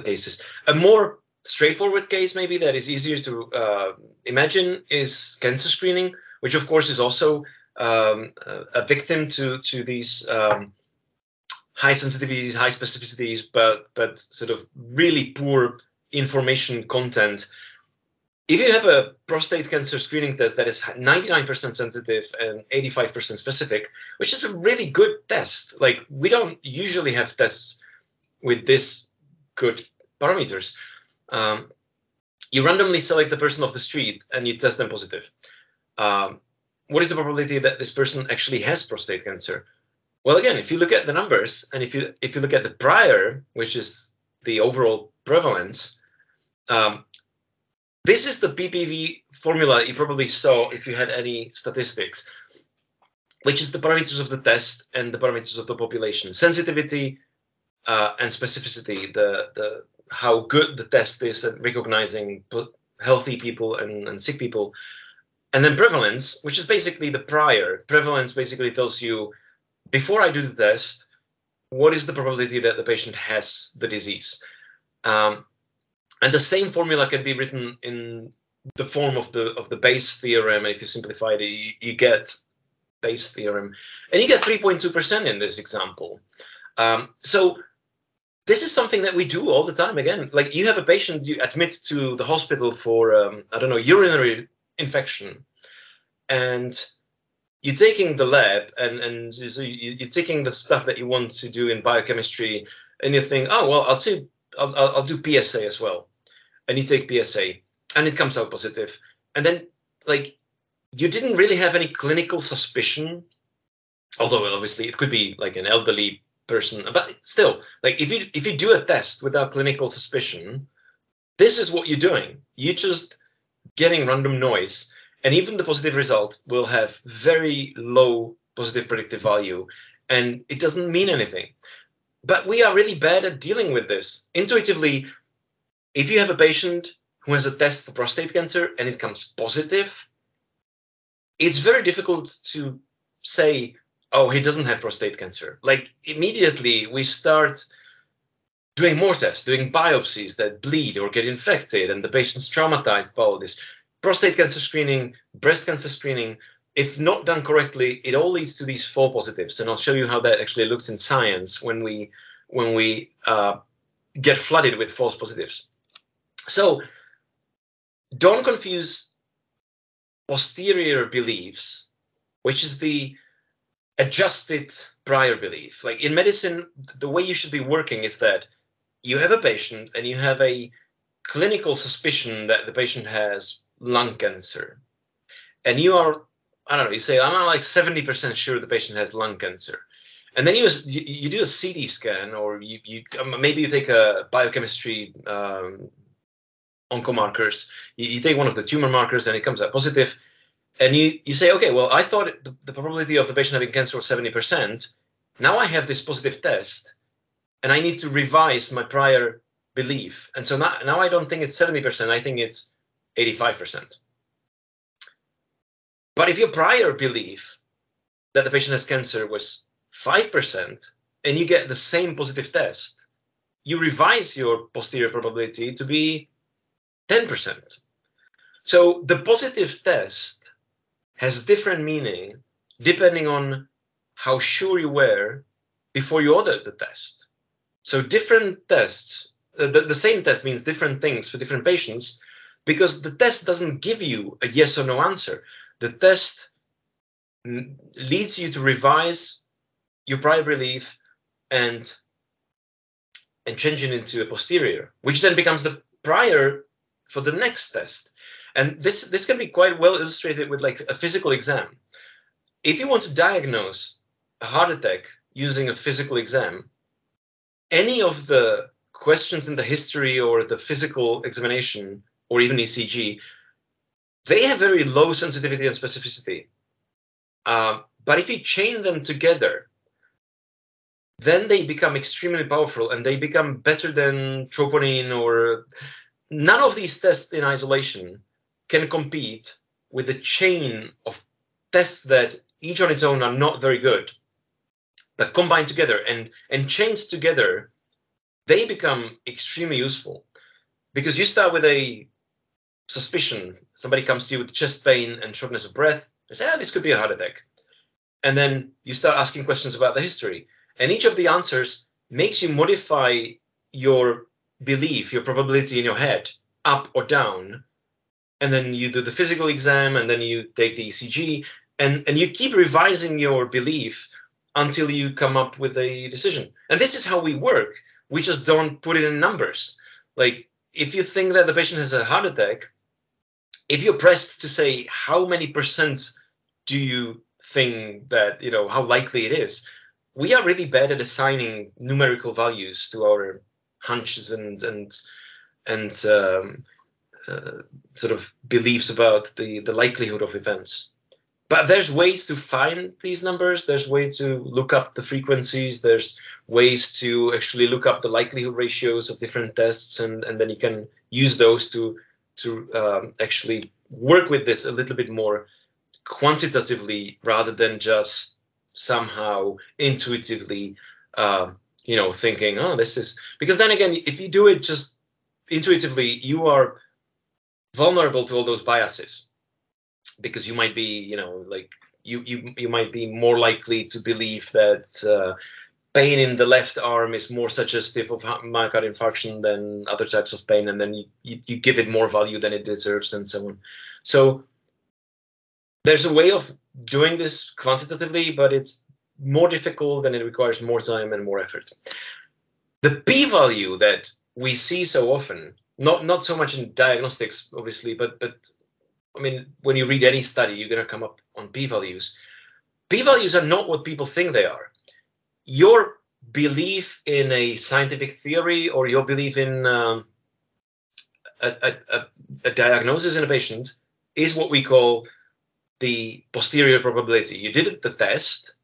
cases. A more straightforward case, maybe, that is easier to imagine is cancer screening, which of course is also a victim to these high sensitivities, high specificities, but sort of really poor information content. If you have a prostate cancer screening test that is 99% sensitive and 85% specific, which is a really good test, like we don't usually have tests with this good parameters. You randomly select the person off the street and you test them positive. What is the probability that this person actually has prostate cancer? Well, again, if you look at the numbers and if you look at the prior, which is the overall prevalence, this is the PPV formula you probably saw if you had any statistics, which is the parameters of the test and the parameters of the population. Sensitivity and specificity, the how good the test is at recognizing healthy people and sick people. And then prevalence, which is basically the prior. Prevalence basically tells you, before I do the test, what is the probability that the patient has the disease? And the same formula can be written in the form of the Bayes theorem. And if you simplify it, you get Bayes theorem. And you get 3.2% in this example. So this is something that we do all the time. Again, like you have a patient, you admit to the hospital for, I don't know, urinary infection. And you're taking the lab and so you're taking the stuff that you want to do in biochemistry. And you think, oh, well, I'll do PSA as well. And you take PSA and it comes out positive. And then like you didn't really have any clinical suspicion, although obviously it could be like an elderly person, but still, like if you do a test without clinical suspicion, this is what you're doing. You're just getting random noise. And even the positive result will have very low positive predictive value. And it doesn't mean anything. But we are really bad at dealing with this. Intuitively, if you have a patient who has a test for prostate cancer and it comes positive, it's very difficult to say, oh, he doesn't have prostate cancer. Like immediately we start doing more tests, doing biopsies that bleed or get infected, and the patient's traumatized by all this. Prostate cancer screening, breast cancer screening, if not done correctly, it all leads to these false positives. And I'll show you how that actually looks in science when we get flooded with false positives. So don't confuse posterior beliefs, which is the adjusted prior belief. Like in medicine, the way you should be working is that you have a patient and you have a clinical suspicion that the patient has lung cancer. And you are, I don't know, you say, I'm not like 70% sure the patient has lung cancer. And then you do a CT scan, or maybe you take a biochemistry oncomarkers. You take one of the tumor markers and it comes out positive. And you say, okay, well, I thought the probability of the patient having cancer was 70%. Now I have this positive test and I need to revise my prior belief. And so now I don't think it's 70%, I think it's 85%. But if your prior belief that the patient has cancer was 5% and you get the same positive test, you revise your posterior probability to be 10%. So the positive test has different meaning depending on how sure you were before you ordered the test. So different tests, the same test means different things for different patients, because the test doesn't give you a yes or no answer. The test leads you to revise your prior belief and change it into a posterior, which then becomes the prior for the next test. And this can be quite well illustrated with like a physical exam. If you want to diagnose a heart attack using a physical exam, any of the questions in the history or the physical examination or even ECG, they have very low sensitivity and specificity. But if you chain them together, then they become extremely powerful and they become better than troponin, or none of these tests in isolation can compete with the chain of tests that each on its own are not very good, but combined together and changed together, they become extremely useful, because you start with a suspicion. Somebody comes to you with chest pain and shortness of breath. You say, this could be a heart attack. And then you start asking questions about the history. And each of the answers makes you modify your belief, your probability in your head, up or down. And then you do the physical exam, and then you take the ECG, and you keep revising your belief until you come up with a decision. And this is how we work. We just don't put it in numbers. Like, if you think that the patient has a heart attack, if you're pressed to say how many percent do you think that, how likely it is, we are really bad at assigning numerical values to our hunches and sort of beliefs about the likelihood of events. But there's ways to find these numbers. There's ways to look up the frequencies. There's ways to actually look up the likelihood ratios of different tests, and then you can use those to actually work with this a little bit more quantitatively, rather than just somehow intuitively, thinking, this is, because then again, if you do it just intuitively, you are vulnerable to all those biases, because you might be, you might be more likely to believe that pain in the left arm is more suggestive of myocardial infarction than other types of pain, and then you give it more value than it deserves, and so on. So there's a way of doing this quantitatively, but it's more difficult, and it requires more time and more effort. The p-value that we see so often, not so much in diagnostics, obviously, but I mean, when you read any study, you're going to come up on p-values. P-values are not what people think they are. Your belief in a scientific theory, or your belief in a diagnosis in a patient, is what we call the posterior probability. You did the test,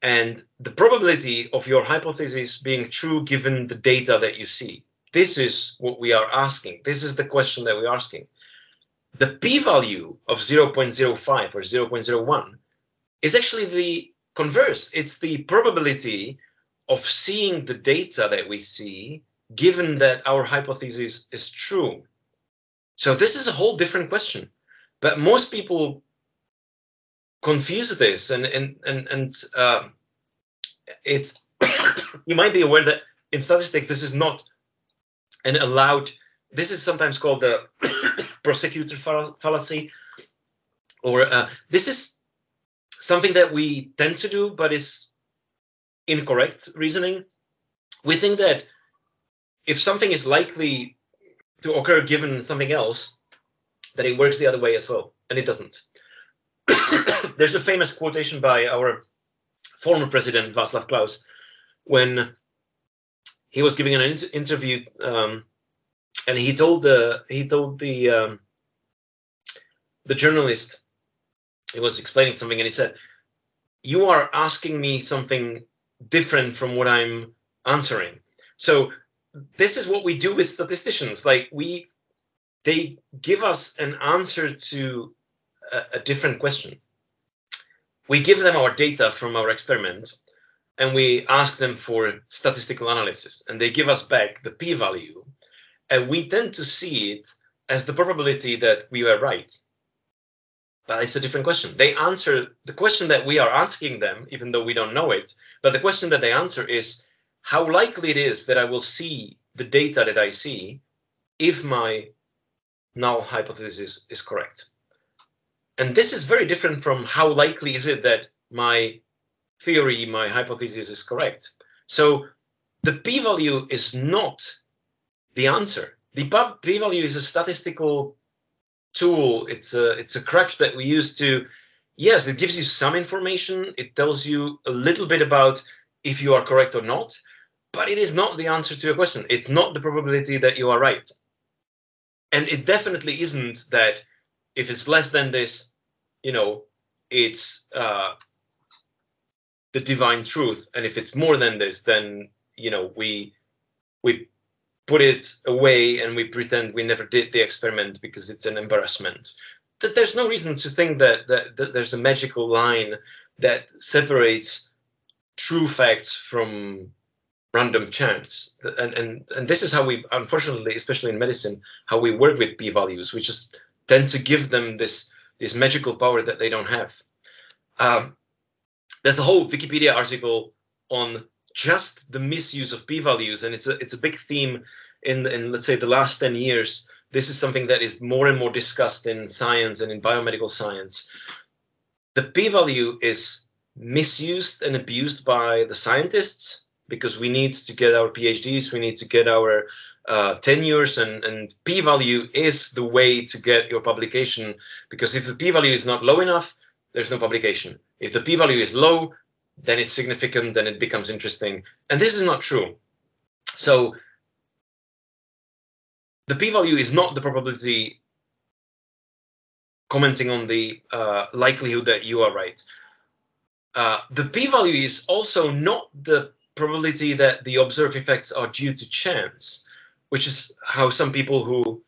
and the probability of your hypothesis being true given the data that you see. This is what we are asking. This is the question that we're asking. The p-value of 0.05 or 0.01 is actually the converse. It's the probability of seeing the data that we see, given that our hypothesis is true. So this is a whole different question. But most people confuse this, and it's you might be aware that in statistics this is not an allowed. This is sometimes called the prosecutor fallacy, or this is something that we tend to do, but is incorrect reasoning. We think that if something is likely to occur given something else, that it works the other way as well, and it doesn't. There's a famous quotation by our former president, Václav Klaus, when he was giving an interview, and he told the journalist, he was explaining something, and he said, "You are asking me something different from what I'm answering." So this is what we do with statisticians. Like, they give us an answer to a different question. We give them our data from our experiment, and we ask them for statistical analysis, and they give us back the p-value, and we tend to see it as the probability that we were right. But it's a different question. They answer the question that we are asking them, even though we don't know it, but the question that they answer is how likely it is that I will see the data that I see if my null hypothesis is correct. And this is very different from how likely is it that my theory, my hypothesis is correct. So the p-value is not the answer. The p-value is a statistical tool. It's a crutch that we use to, yes, it gives you some information. It tells you a little bit about if you are correct or not, but it is not the answer to a question. It's not the probability that you are right. And it definitely isn't that if it's less than this, it's the divine truth. And if it's more than this, then, we put it away and we pretend we never did the experiment because it's an embarrassment. there's no reason to think that there's a magical line that separates true facts from random chance. And this is how we, unfortunately, especially in medicine, how we work with p-values. We just tend to give them this magical power that they don't have. There's a whole Wikipedia article on just the misuse of p-values, and it's a big theme in let's say the last 10 years. This is something that is more and more discussed in science and in biomedical science. The p-value is misused and abused by the scientists because we need to get our PhDs, we need to get our tenures, and p-value is the way to get your publication, because if the p-value is not low enough, there's no publication. If the p-value is low, then it's significant, then it becomes interesting. And this is not true. So the p-value is not the probability commenting on the likelihood that you are right. The p-value is also not the probability that the observed effects are due to chance, which is how some people who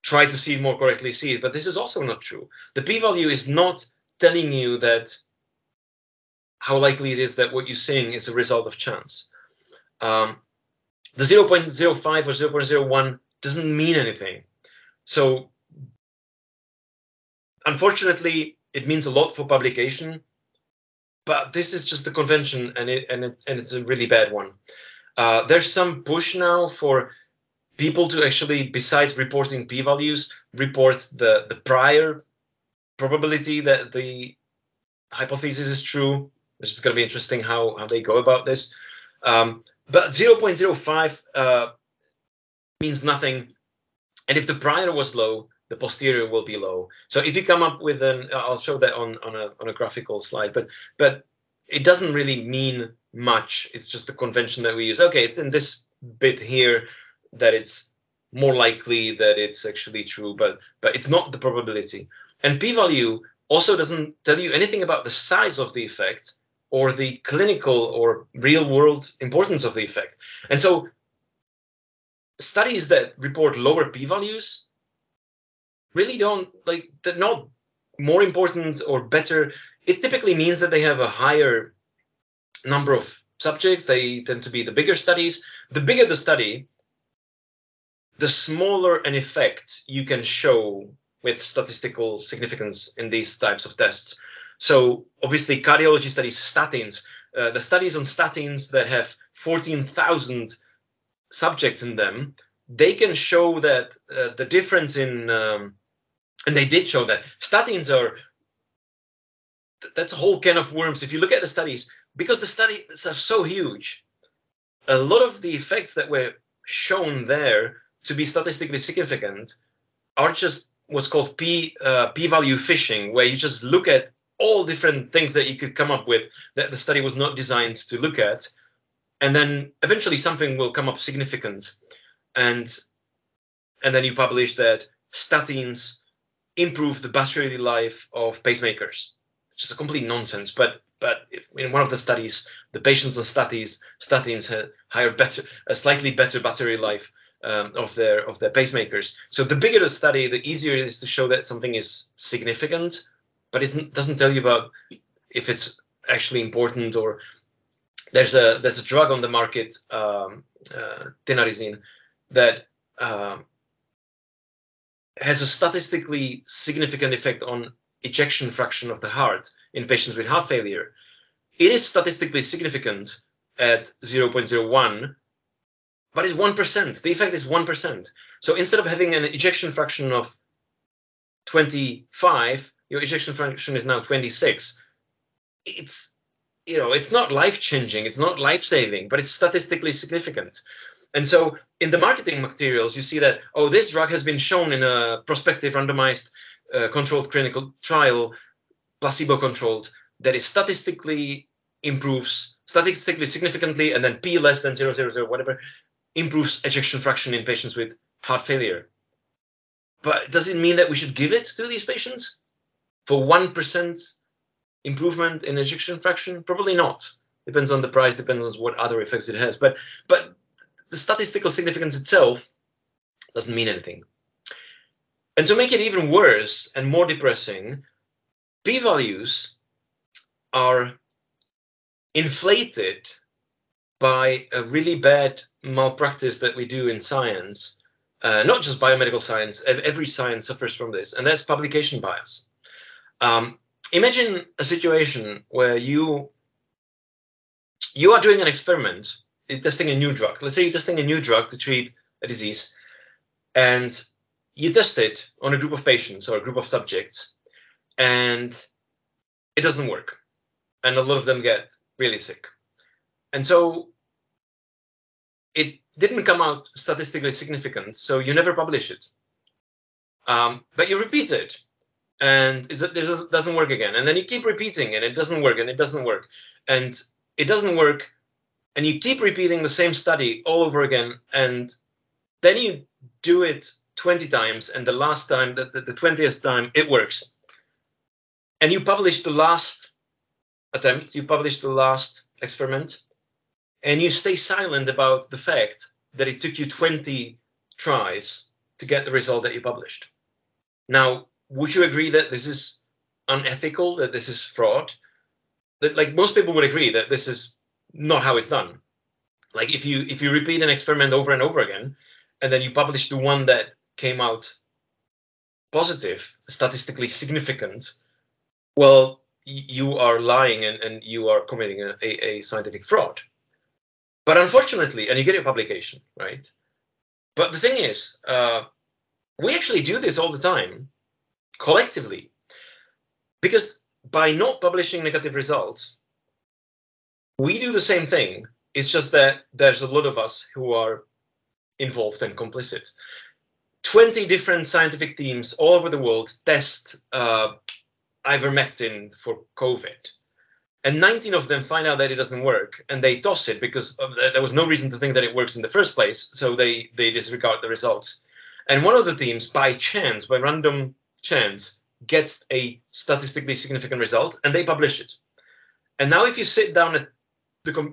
try to see it more correctly see it, but this is also not true. The p-value is not telling you that how likely it is that what you're seeing is a result of chance. The 0.05 or 0.01 doesn't mean anything. So unfortunately, it means a lot for publication, but this is just the convention, and it's a really bad one. There's some push now for people to actually, besides reporting p-values, report the prior probability that the hypothesis is true, which is going to be interesting how they go about this. But 0.05 means nothing. And if the prior was low, the posterior will be low. So if you come up with an, I'll show that on a graphical slide, but it doesn't really mean much. It's just a convention that we use. Okay, it's in this bit here that it's more likely that it's actually true, but it's not the probability. And p-value also doesn't tell you anything about the size of the effect or the clinical or real world importance of the effect. And so studies that report lower p-values really don't, like, they're not more important or better. It typically means that they have a higher number of subjects. They tend to be the bigger studies. The bigger the study, the smaller an effect you can show with statistical significance in these types of tests. So obviously cardiology studies, statins, the studies on statins that have 14,000 subjects in them, they can show that the difference in, and they did show that statins are, that's a whole can of worms. If you look at the studies, because the studies are so huge, a lot of the effects that were shown there to be statistically significant are just what's called p-value fishing, where you just look at all different things that you could come up with that the study was not designed to look at, and then eventually something will come up significant, and then you publish that statins improve the battery life of pacemakers, which is a complete nonsense. But in one of the studies, the patients on statins had a slightly better battery life of their pacemakers. So the bigger the study, the easier it is to show that something is significant, but it doesn't tell you about if it's actually important. Or there's a drug on the market, tinarizine, that has a statistically significant effect on ejection fraction of the heart in patients with heart failure. It is statistically significant at 0.01, but it's 1%. The effect is 1%. So instead of having an ejection fraction of 25, your ejection fraction is now 26. It's, you know, it's not life-changing, it's not life-saving, but it's statistically significant. And so in the marketing materials, you see that, oh, this drug has been shown in a prospective randomized controlled clinical trial, placebo-controlled, that it statistically improves, statistically significantly, and then p less than 0.00, whatever, improves ejection fraction in patients with heart failure. But does it mean that we should give it to these patients for 1% improvement in ejection fraction? Probably not. Depends on the price, depends on what other effects it has. But the statistical significance itself doesn't mean anything. And to make it even worse and more depressing, p-values are inflated by a really bad malpractice that we do in science. Not just biomedical science, every science suffers from this, and that's publication bias. Imagine a situation where you are doing an experiment, you're testing a new drug. Let's say you're testing a new drug to treat a disease, and you test it on a group of patients or a group of subjects, and it doesn't work. And a lot of them get really sick. And so it didn't come out statistically significant, so you never publish it. But you repeat it, and it doesn't work again. And then you keep repeating it, it doesn't work, and it doesn't work. And it doesn't work, and you keep repeating the same study all over again, and then you do it 20 times, and the last time, the 20th time, it works. And you publish the last attempt, you publish the last experiment, and you stay silent about the fact that it took you 20 tries to get the result that you published. Now, would you agree that this is unethical, that this is fraud? That, like, most people would agree that this is not how it's done. Like, if you repeat an experiment over and over again, and then you publish the one that came out positive, statistically significant, well, you are lying and you are committing a scientific fraud. But unfortunately, and you get your publication, right? But the thing is, we actually do this all the time, collectively, because by not publishing negative results, we do the same thing. It's just that there's a lot of us who are involved and complicit. 20 different scientific teams all over the world test ivermectin for COVID. And 19 of them find out that it doesn't work, and they toss it because there was no reason to think that it works in the first place, so they disregard the results. And one of the teams, by chance, by random chance, gets a statistically significant result, and they publish it. And now if you sit down at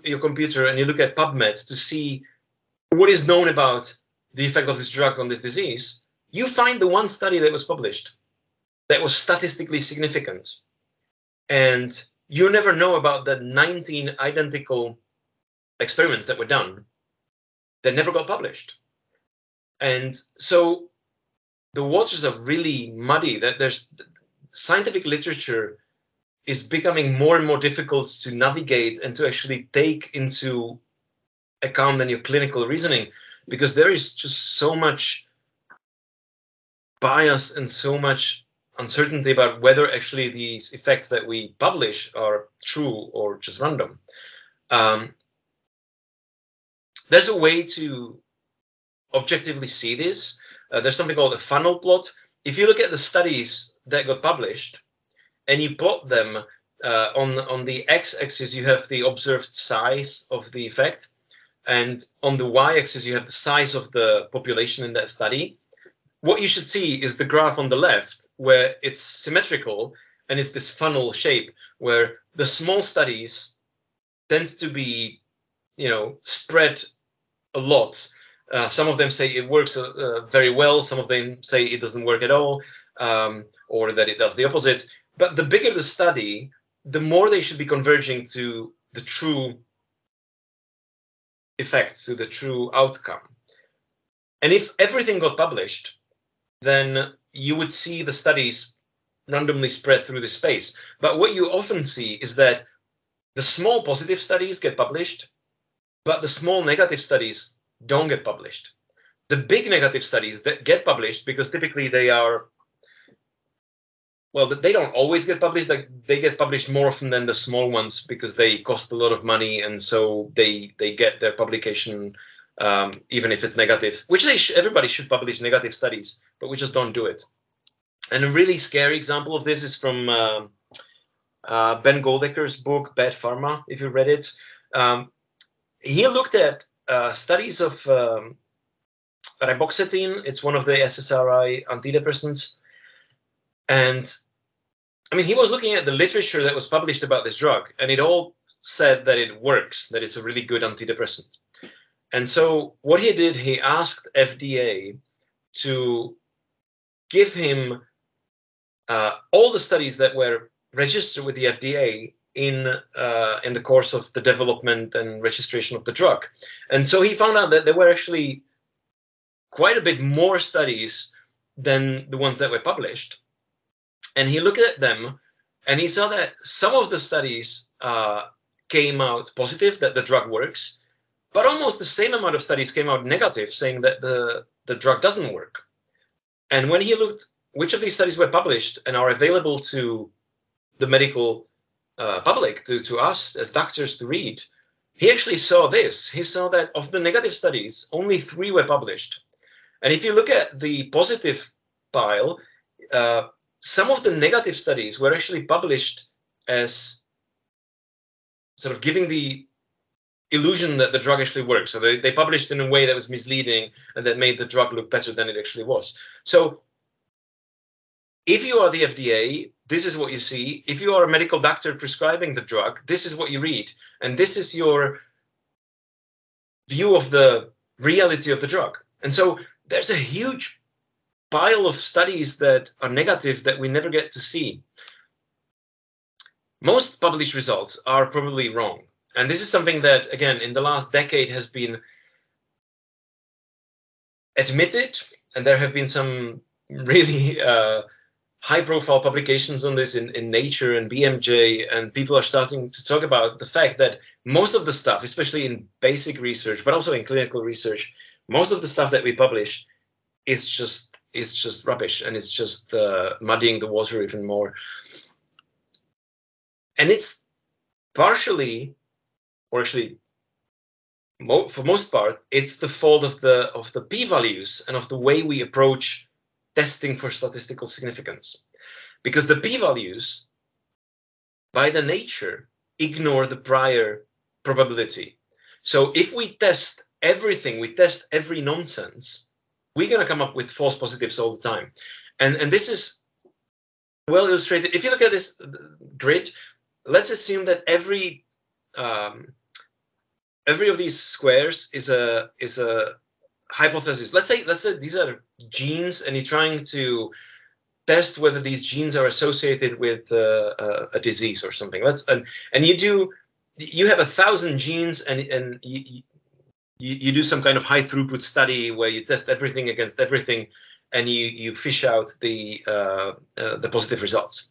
your computer and you look at PubMed to see what is known about the effect of this drug on this disease, you find the one study that was published that was statistically significant. And you never know about the 19 identical experiments that were done that never got published. And so the waters are really muddy. That there's scientific literature is becoming more and more difficult to navigate and to actually take into account than your clinical reasoning, because there is just so much bias and so much uncertainty about whether actually these effects that we publish are true or just random. There's a way to objectively see this. There's something called a funnel plot. If you look at the studies that got published and you plot them on the x-axis, you have the observed size of the effect, and on the y-axis, you have the size of the population in that study. What you should see is the graph on the left, where it's symmetrical and it's this funnel shape, where the small studies tend to be, spread a lot. Some of them say it works very well. Some of them say it doesn't work at all, or that it does the opposite. But the bigger the study, the more they should be converging to the true effect, to the true outcome. And if everything got published, then you would see the studies randomly spread through the space. But what you often see is that the small positive studies get published, but the small negative studies don't get published. The big negative studies that get published, because typically they are, well, they don't always get published. Like, they get published more often than the small ones because they cost a lot of money, and so they get their publication even if it's negative, which everybody should publish negative studies, but we just don't do it. And a really scary example of this is from Ben Goldacre's book, Bad Pharma, if you read it. He looked at studies of reboxetine. It's one of the SSRI antidepressants. And I mean, he was looking at the literature that was published about this drug, and it all said that it works, that it's a really good antidepressant. And so what he did, he asked FDA to give him all the studies that were registered with the FDA in the course of the development and registration of the drug. And so he found out that there were actually quite a bit more studies than the ones that were published. And he looked at them and he saw that some of the studies came out positive, that the drug works, but almost the same amount of studies came out negative, saying that the drug doesn't work. And when he looked which of these studies were published and are available to the medical public, to us as doctors to read, he actually saw this. He saw that of the negative studies, only 3 were published. And if you look at the positive pile, some of the negative studies were actually published as sort of giving the illusion that the drug actually works. So they published in a way that was misleading and that made the drug look better than it actually was. So if you are the FDA, this is what you see. If you are a medical doctor prescribing the drug, this is what you read. And this is your view of the reality of the drug. And so there's a huge pile of studies that are negative that we never get to see. Most published results are probably wrong. And this is something that, again, in the last decade has been admitted. And there have been some really high-profile publications on this in Nature and BMJ, and people are starting to talk about the fact that most of the stuff, especially in basic research, but also in clinical research, most of the stuff that we publish is just rubbish, and it's just muddying the water even more. And it's partially, or actually, for most part, it's the fault of the p-values and of the way we approach testing for statistical significance, because the p-values, by the nature, ignore the prior probability. So if we test everything, we test every nonsense, we're going to come up with false positives all the time. And this is well illustrated. If you look at this grid, let's assume that every of these squares is a hypothesis. Let's say these are genes, and you're trying to test whether these genes are associated with a disease or something. And you have 1,000 genes, and you do some kind of high throughput study where you test everything against everything, and you fish out the positive results.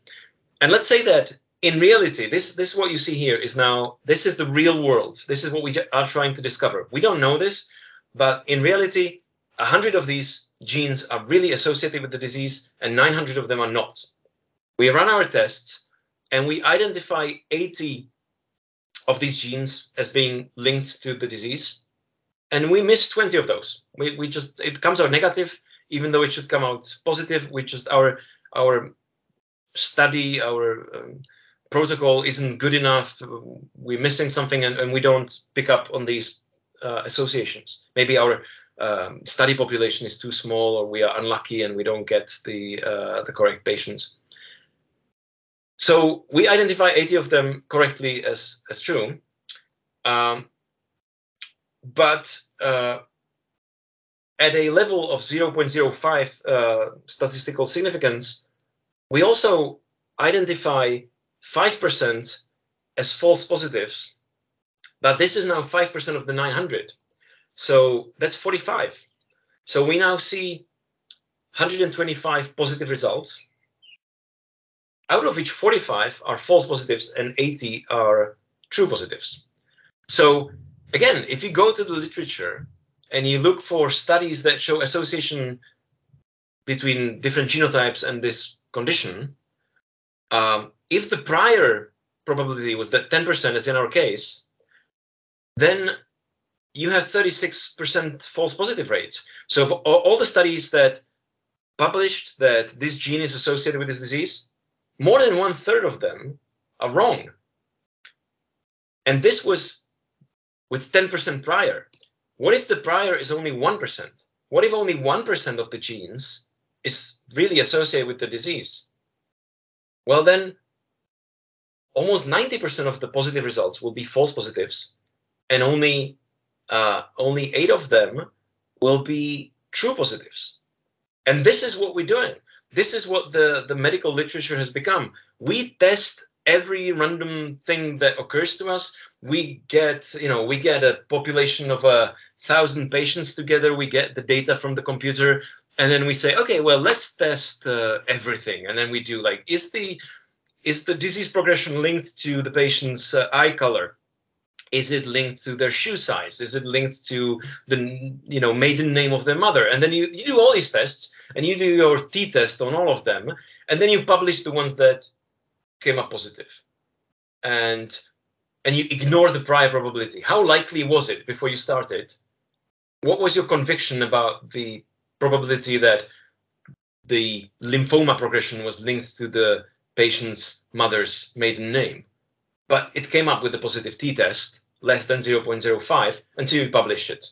And let's say that in reality, this is what you see here is now, this is the real world. This is what we are trying to discover. We don't know this, but in reality, 100 of these genes are really associated with the disease and 900 of them are not. We run our tests and we identify 80 of these genes as being linked to the disease, and we miss 20 of those. It comes out negative, even though it should come out positive. Our study, our protocol isn't good enough. We're missing something, and we don't pick up on these associations. Maybe our study population is too small, or we are unlucky and we don't get the correct patients. So we identify 80 of them correctly as true. But at a level of 0.05 statistical significance, we also identify 5% as false positives, but this is now 5% of the 900. So that's 45. So we now see 125 positive results, out of which 45 are false positives and 80 are true positives. So again, if you go to the literature and you look for studies that show association between different genotypes and this condition, if the prior probability was that 10%, as in our case, then you have 36% false positive rates. So for all the studies that published that this gene is associated with this disease, more than 1/3 of them are wrong. And this was with 10% prior. What if the prior is only 1%? What if only 1% of the genes is really associated with the disease? Well, then almost 90% of the positive results will be false positives, and only 8 of them will be true positives. And this is what we're doing. this is what the medical literature has become. We test every random thing that occurs to us. We get, we get a population of 1,000 patients together. We get the data from the computer, and then we say, okay, well, let's test everything. And then we do like, is the disease progression linked to the patient's eye color? Is it linked to their shoe size? Is it linked to the maiden name of their mother? And then you do all these tests, and you do your t-test on all of them, and then you publish the ones that came up positive, and you ignore the prior probability. How likely was it before you started? What was your conviction about the probability that the lymphoma progression was linked to the patient's mother's maiden name? But it came up with a positive t-test, less than 0.05, until you publish it.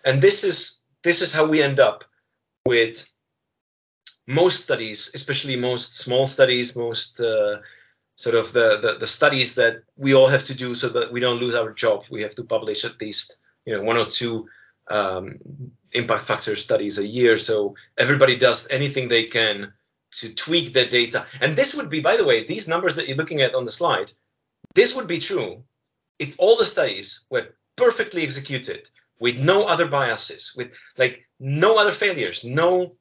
And this is how we end up with most studies, especially most small studies, most sort of the studies that we all have to do so that we don't lose our job. We have to publish at least 1 or 2 impact factor studies a year. So everybody does anything they can to tweak their data. And this would be, by the way, these numbers that you're looking at on the slide, this would be true if all the studies were perfectly executed with no other biases, with like no other failures, no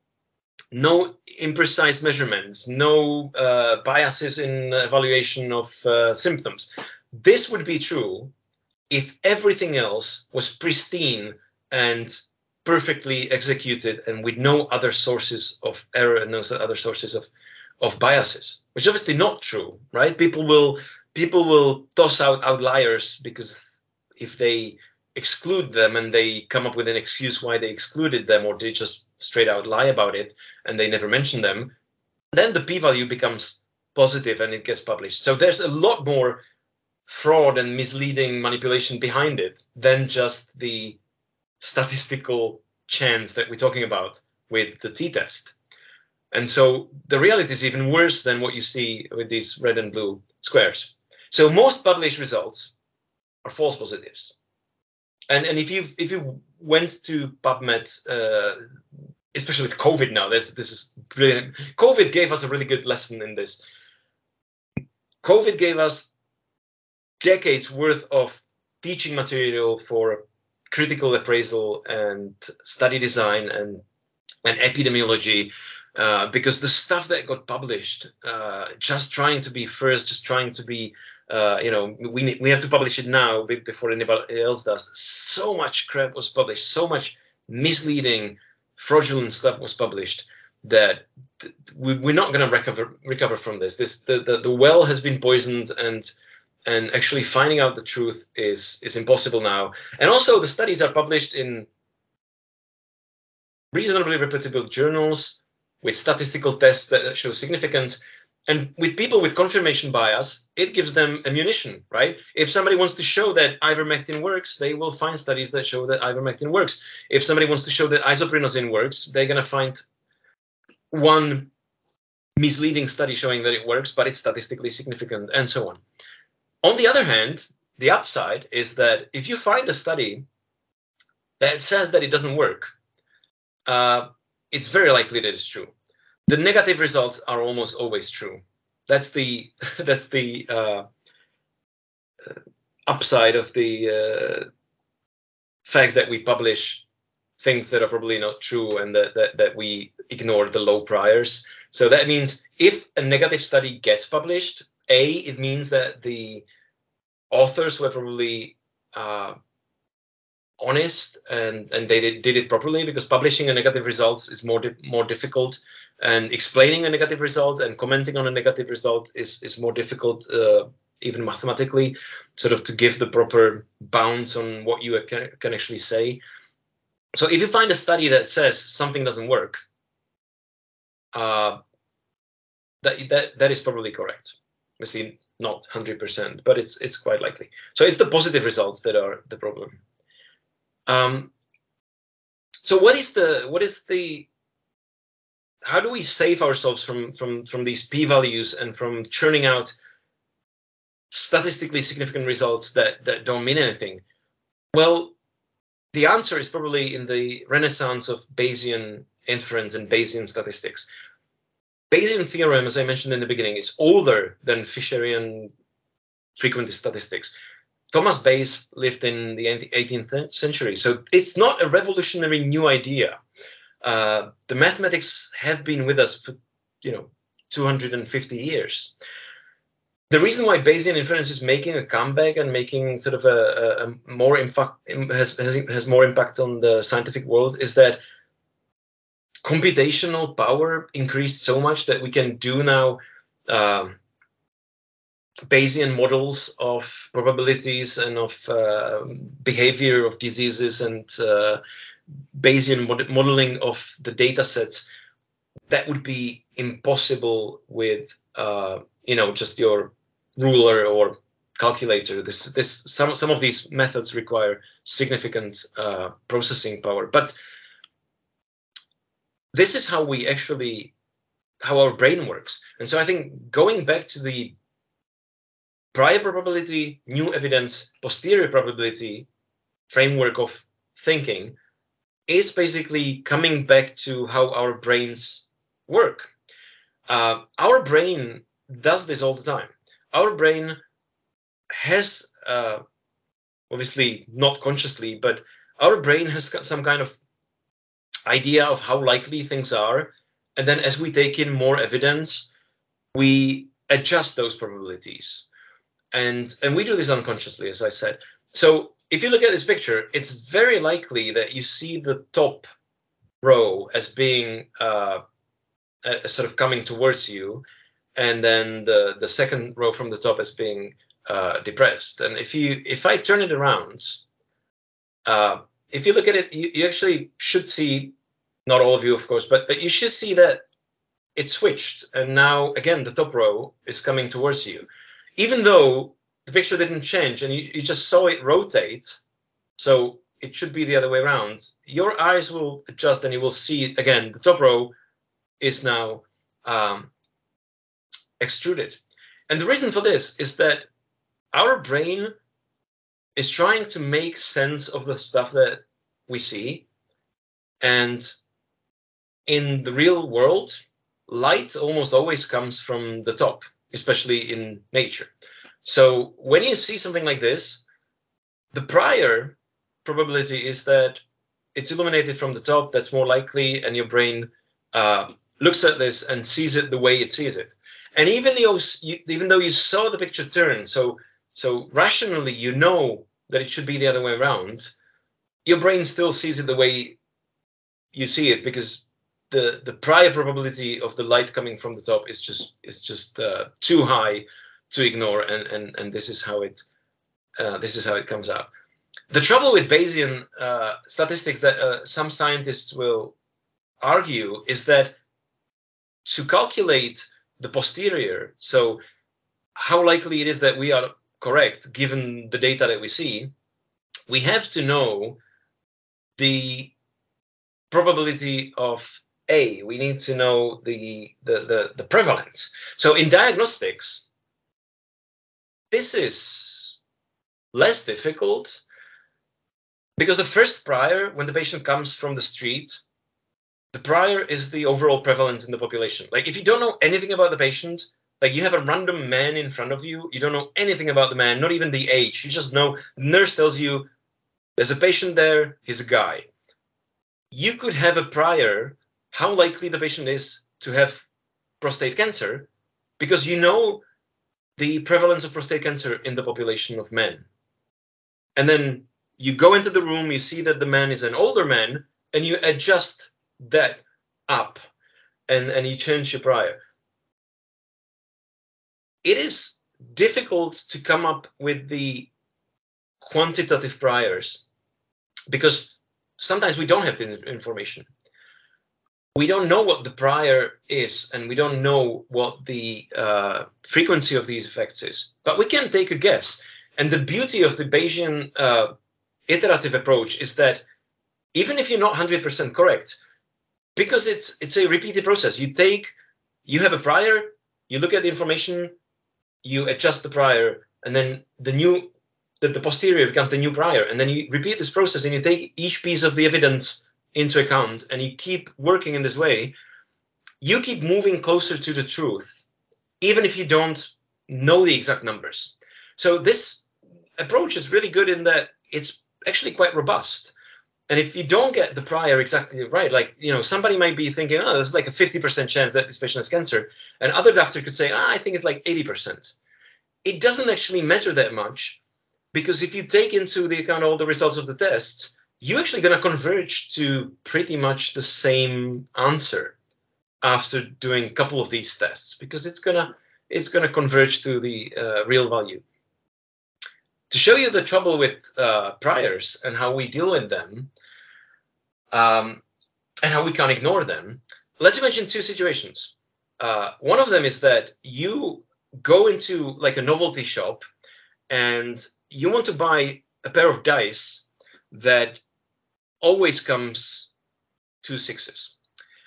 imprecise measurements, no biases in evaluation of symptoms. This would be true if everything else was pristine and perfectly executed and with no other sources of error and no other sources of biases, which is obviously not true, right? People will toss out outliers because if they exclude them and they come up with an excuse why they excluded them, or they just straight out lie about it and they never mention them, then the p-value becomes positive and it gets published. So there's a lot more fraud and misleading manipulation behind it than just the statistical chance that we're talking about with the t-test. And so the reality is even worse than what you see with these red and blue squares. So most published results are false positives. And if you went to PubMed, especially with COVID now, this is brilliant. COVID gave us a really good lesson in this. COVID gave us decades worth of teaching material for critical appraisal and study design and epidemiology, because the stuff that got published, just trying to be first, just trying to be, we have to publish it now before anybody else does. So much crap was published, so much misleading, fraudulent stuff was published that we're not going to recover from this. The well has been poisoned, and actually finding out the truth is impossible now. And also the studies are published in reasonably reputable journals with statistical tests that show significance. And with people with confirmation bias, it gives them ammunition, right? If somebody wants to show that ivermectin works, they will find studies that show that ivermectin works. If somebody wants to show that isoprinosine works, they're going to find one misleading study showing that it works, but it's statistically significant, and so on. On the other hand, the upside is that if you find a study that says that it doesn't work, it's very likely that it's true. The negative results are almost always true. That's the upside of the fact that we publish things that are probably not true, and that we ignore the low priors. So that means if a negative study gets published, it means that the authors were probably honest and they did it properly, because publishing a negative result is more difficult, and explaining a negative result and commenting on a negative result is more difficult, even mathematically, sort of to give the proper bounds on what you can actually say. So if you find a study that says something doesn't work, that is probably correct. Obviously not 100%, but it's quite likely. So it's the positive results that are the problem. So how do we save ourselves from these p-values and from churning out statistically significant results that don't mean anything? Well, the answer is probably in the renaissance of Bayesian inference and Bayesian statistics. Bayesian theorem, as I mentioned in the beginning, is older than Fisherian frequentist statistics. Thomas Bayes lived in the 18th century, so it's not a revolutionary new idea. The mathematics have been with us for 250 years. The reason why Bayesian inference is making a comeback and making sort of a more impact has more impact on the scientific world is that computational power increased so much that we can do now Bayesian models of probabilities and of behavior of diseases and Bayesian modeling of the data sets that would be impossible with just your ruler or calculator. Some of these methods require significant processing power, but this is how our brain works. And so I think going back to the prior probability, new evidence, posterior probability framework of thinking is basically coming back to how our brains work. Our brain does this all the time. Our brain has, obviously not consciously, but our brain has some kind of idea of how likely things are. And then as we take in more evidence, we adjust those probabilities. And we do this unconsciously, as I said. So if you look at this picture, it's very likely that you see the top row as being sort of coming towards you, and then the second row from the top as being depressed. And if I turn it around, if you look at it, you actually should see, not all of you, of course, but you should see that it switched. And now, again, the top row is coming towards you. Even though the picture didn't change and you just saw it rotate, so it should be the other way around, your eyes will adjust and you will see, again, the top row is now extruded. And the reason for this is that our brain is trying to make sense of the stuff that we see. And in the real world, light almost always comes from the top, especially in nature. So when you see something like this, the prior probability is that it's illuminated from the top. That's more likely, and your brain looks at this and sees it the way it sees it. And even though you saw the picture turn, so rationally you know that it should be the other way around, your brain still sees it the way you see it, because the prior probability of the light coming from the top is just too high to ignore, and this is how it comes out. The trouble with Bayesian statistics that some scientists will argue is that to calculate the posterior, so how likely it is that we are correct given the data that we see, we have to know the probability of A. We need to know the prevalence. So in diagnostics, this is less difficult because the first prior, when the patient comes from the street, the prior is the overall prevalence in the population. Like if you don't know anything about the patient, like you have a random man in front of you, you don't know anything about the man, not even the age. You just know the nurse tells you there's a patient there, he's a guy. You could have a prior how likely the patient is to have prostate cancer because you know the prevalence of prostate cancer in the population of men. And then you go into the room, you see that the man is an older man, and you adjust that up and you change your prior. It is difficult to come up with the quantitative priors because sometimes we don't have the information. We don't know what the prior is, and we don't know what the frequency of these effects is, but we can take a guess. And the beauty of the Bayesian iterative approach is that even if you're not 100% correct, because it's a repeated process, you have a prior, you look at the information, you adjust the prior, and then the posterior becomes the new prior, and then you repeat this process and you take each piece of the evidence into account and you keep working in this way. you keep moving closer to the truth, even if you don't know the exact numbers. So this approach is really good in that it's actually quite robust. And if you don't get the prior exactly right, like, somebody might be thinking, oh, there's like a 50% chance that this patient has cancer. And other doctor could say, I think it's like 80%. It doesn't actually matter that much, because if you take into the account all the results of the tests, you're actually going to converge to pretty much the same answer after doing a couple of these tests, because it's gonna converge to the real value. To show you the trouble with priors and how we deal with them, and how we can't ignore them, let's imagine two situations. One of them is that you go into like a novelty shop and you want to buy a pair of dice that always comes 2 6s.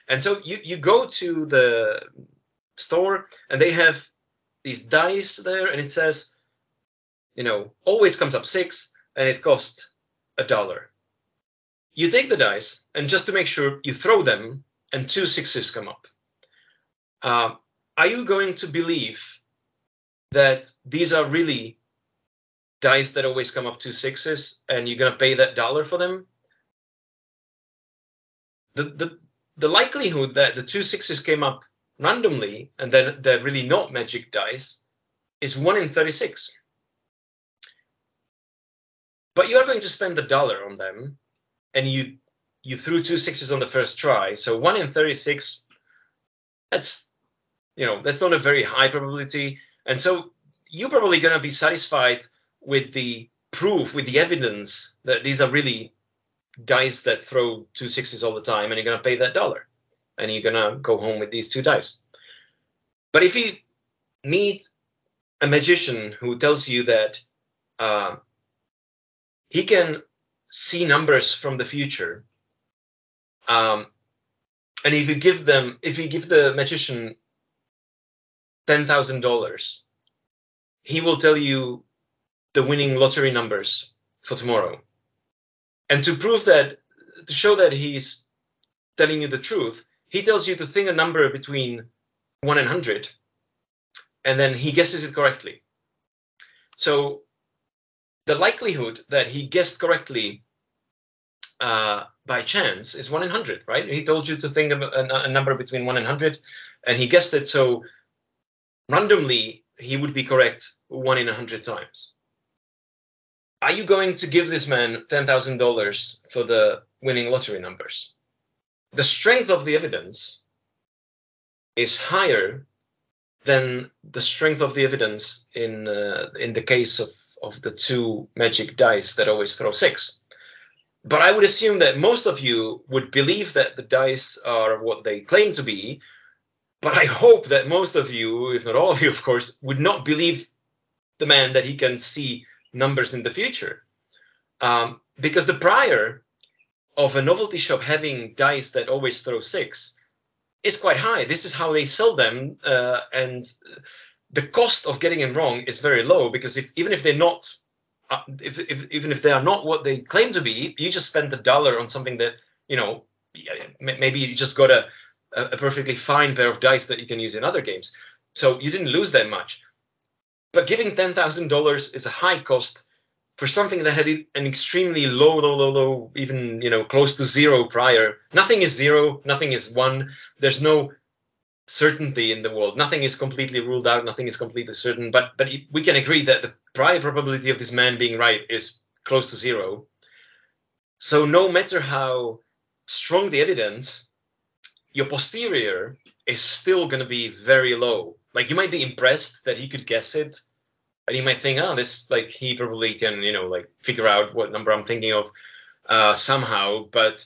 And so you go to the store and they have these dice there, and it says, always comes up 6 and it costs $1. You take the dice, and just to make sure, you throw them and 2 6s come up. Are you going to believe that these are really dice that always come up 2 6s and you're going to pay that $1 for them? The likelihood that the 2 6s came up randomly and then they're really not magic dice is 1 in 36. But you're going to spend $1 on them, and you threw 2 6s on the first try. So 1 in 36, that's not a very high probability. And so you're probably going to be satisfied with the proof, with the evidence that these are really dice that throw 2 6s all the time, and you're going to pay that $1, and you're going to go home with these 2 dice. But if you meet a magician who tells you that he can see numbers from the future, and if you give the magician $10,000, he will tell you the winning lottery numbers for tomorrow. And to show that he's telling you the truth, he tells you to think a number between 1 and 100, and then he guesses it correctly. So the likelihood that he guessed correctly by chance is 1 in 100, right? He told you to think of a number between 1 and 100, and he guessed it. So randomly, he would be correct 1 in 100 times. Are you going to give this man $10,000 for the winning lottery numbers? The strength of the evidence is higher than the strength of the evidence in the case of the 2 magic dice that always throw 6. But I would assume that most of you would believe that the dice are what they claim to be. But I hope that most of you, if not all of you, of course, would not believe the man that he can see numbers in the future. Because the prior of a novelty shop having dice that always throw 6 is quite high. This is how they sell them, and the cost of getting them wrong is very low, because even if they're not, even if they are not what they claim to be, you just spent $1 on something that, maybe you just got a perfectly fine pair of dice that you can use in other games. So you didn't lose that much. But giving $10,000 is a high cost for something that had an extremely low, even, close to 0 prior. Nothing is 0, nothing is 1. There's no certainty in the world. Nothing is completely ruled out, nothing is completely certain. But we can agree that the prior probability of this man being right is close to 0. So no matter how strong the evidence, your posterior is still going to be very low. Like, you might be impressed that he could guess it, and you might think, this, like, he probably can, figure out what number I'm thinking of somehow, but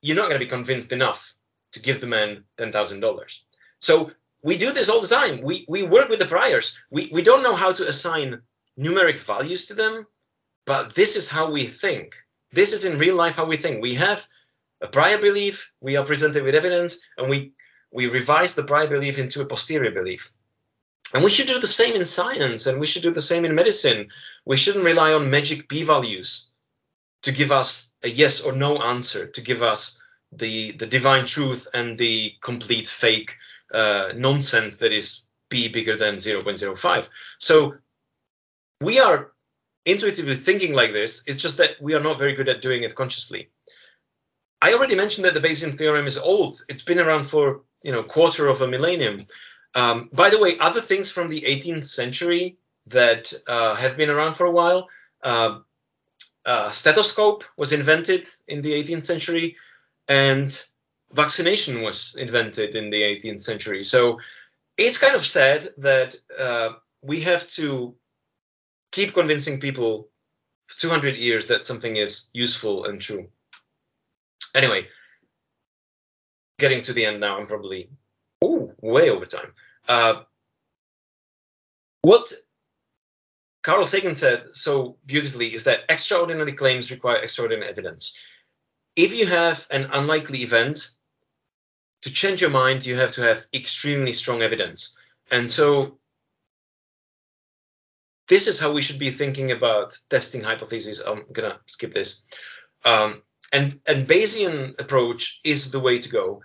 you're not going to be convinced enough to give the man $10,000. So we do this all the time. We work with the priors. We don't know how to assign numeric values to them, but this is how we think. This is in real life how we think. We have a prior belief, we are presented with evidence, and we revise the prior belief into a posterior belief. And we should do the same in science, and we should do the same in medicine. We shouldn't rely on magic p-values to give us a yes or no answer, to give us the divine truth and the complete fake nonsense that is p bigger than 0.05. So we are intuitively thinking like this. It's just that we are not very good at doing it consciously. I already mentioned that the Bayesian theorem is old. It's been around for, quarter of a millennium. By the way, other things from the 18th century that have been around for a while, stethoscope was invented in the 18th century, and vaccination was invented in the 18th century. So it's kind of sad that we have to keep convincing people for 200 years that something is useful and true. Anyway, getting to the end now, I'm probably way over time. What Carl Sagan said so beautifully is that extraordinary claims require extraordinary evidence. If you have an unlikely event, to change your mind, you have to have extremely strong evidence. And so this is how we should be thinking about testing hypotheses. I'm gonna skip this. And Bayesian approach is the way to go.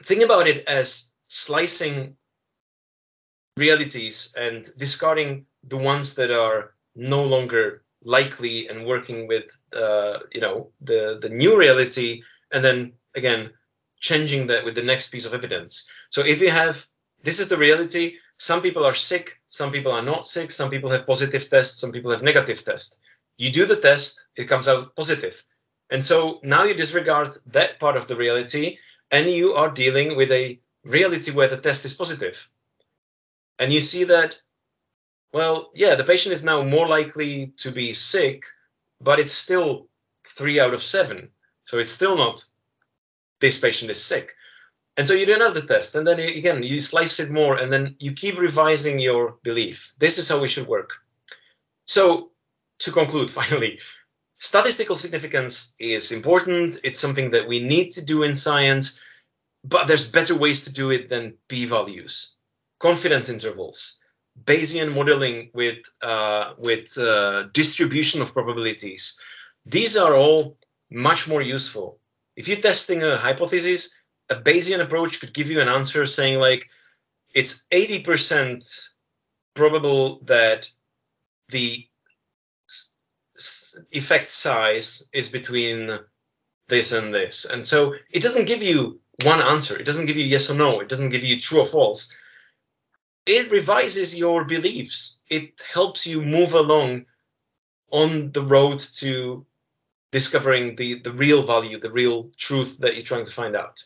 Think about it as slicing realities and discarding the ones that are no longer likely and working with the new reality, and then again changing that with the next piece of evidence. So if you have, this is the reality, some people are sick, some people are not sick, some people have positive tests, some people have negative tests. You do the test, it comes out positive. And so now you disregard that part of the reality, and you are dealing with a reality where the test is positive. And you see that, well, yeah, the patient is now more likely to be sick, but it's still 3 out of 7. So it's still not, this patient is sick. And so you do another test, and then again, you slice it more, and then you keep revising your belief. This is how we should work. So to conclude, finally, statistical significance is important. It's something that we need to do in science, but there's better ways to do it than p-values, confidence intervals, Bayesian modeling with distribution of probabilities. These are all much more useful. If you're testing a hypothesis, a Bayesian approach could give you an answer saying like, it's 80% probable that the effect size is between this and this. And so it doesn't give you one answer. It doesn't give you yes or no. It doesn't give you true or false. It revises your beliefs. It helps you move along on the road to discovering the real value, the real truth that you're trying to find out.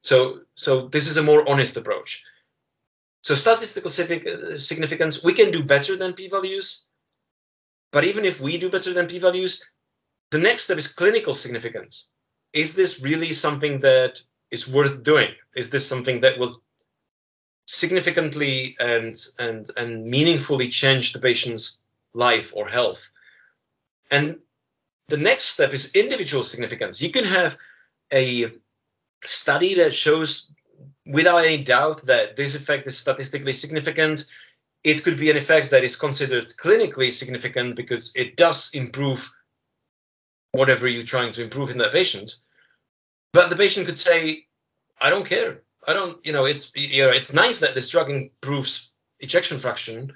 So this is a more honest approach. So statistical significance, we can do better than p-values. But even if we do better than p-values, the next step is clinical significance. Is this really something that is worth doing? Is this something that will significantly and meaningfully change the patient's life or health? And the next step is individual significance. You can have a study that shows without any doubt that this effect is statistically significant. It could be an effect that is considered clinically significant because it does improve whatever you're trying to improve in that patient. But the patient could say, I don't care. I don't, it's nice that this drug improves ejection fraction,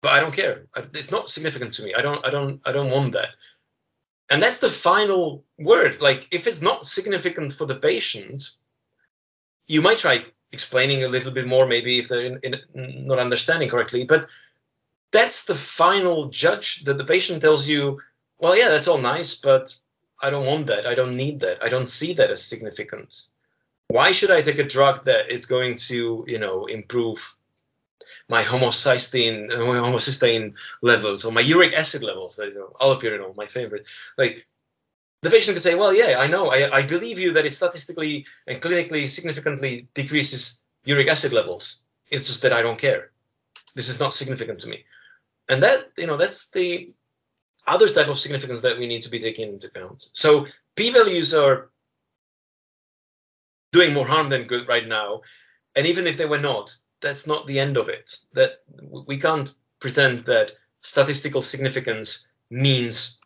but I don't care. It's not significant to me. I don't want that. And that's the final word. Like, if it's not significant for the patient, you might try explaining a little bit more, maybe if they're not understanding correctly, but that's the final judge that the patient tells you, well, yeah, that's all nice, but I don't want that. I don't need that. I don't see that as significant. Why should I take a drug that is going to, improve my homocysteine levels or my uric acid levels, allopurinol, my favorite. Like, the patient can say, well, yeah, I know, I believe you that it statistically and clinically significantly decreases uric acid levels. It's just that I don't care. This is not significant to me. And that, that's the other type of significance that we need to be taking into account. So p-values are doing more harm than good right now. And even if they were not, that's not the end of it. That we can't pretend that statistical significance means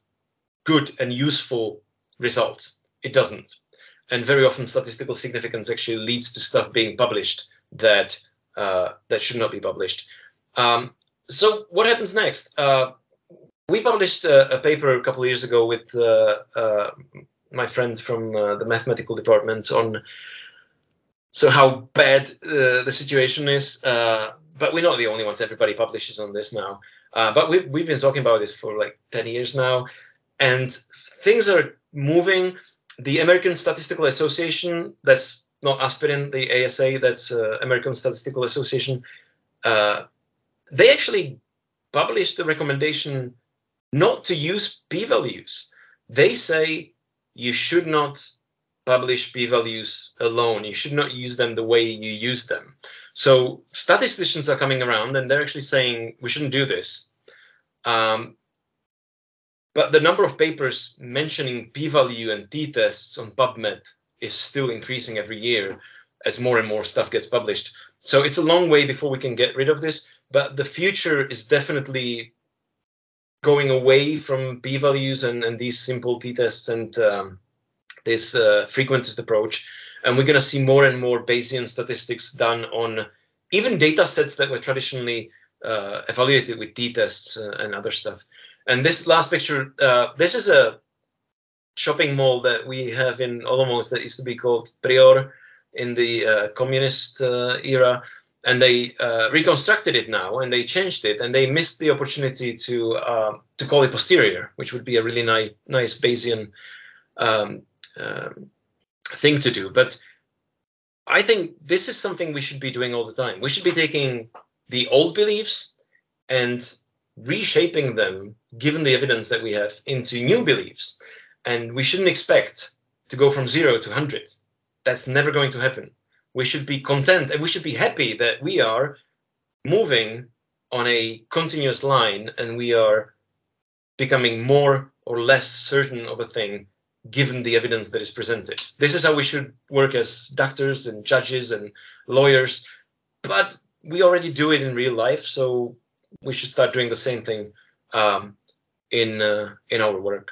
good and useful results. It doesn't. and very often statistical significance actually leads to stuff being published that that should not be published. So what happens next? We published a paper a couple of years ago with my friend from the mathematical department on how bad the situation is. But we're not the only ones. Everybody publishes on this now. But we've been talking about this for like 10 years now, and things are moving. The American Statistical Association, that's not aspirin, the ASA, that's American Statistical Association, they actually published the recommendation not to use p-values. They say you should not publish p-values alone. You should not use them the way you use them. So statisticians are coming around and they're actually saying we shouldn't do this. But the number of papers mentioning p-value and t-tests on PubMed is still increasing every year as more and more stuff gets published. So it's a long way before we can get rid of this, but the future is definitely going away from p-values and these simple t-tests and this frequentist approach. And we're going to see more and more Bayesian statistics done on even data sets that were traditionally evaluated with t-tests and other stuff. And this last picture, this is a shopping mall that we have in Olomouc that used to be called Prior in the communist era. And they reconstructed it now, and they changed it, and they missed the opportunity to call it posterior, which would be a really nice Bayesian thing to do. But I think this is something we should be doing all the time. We should be taking the old beliefs and reshaping them, given the evidence that we have, into new beliefs. And we shouldn't expect to go from 0 to 100. That's never going to happen. We should be content and we should be happy that we are moving on a continuous line and we are becoming more or less certain of a thing given the evidence that is presented. This is how we should work as doctors and judges and lawyers, but we already do it in real life, so we should start doing the same thing in our work.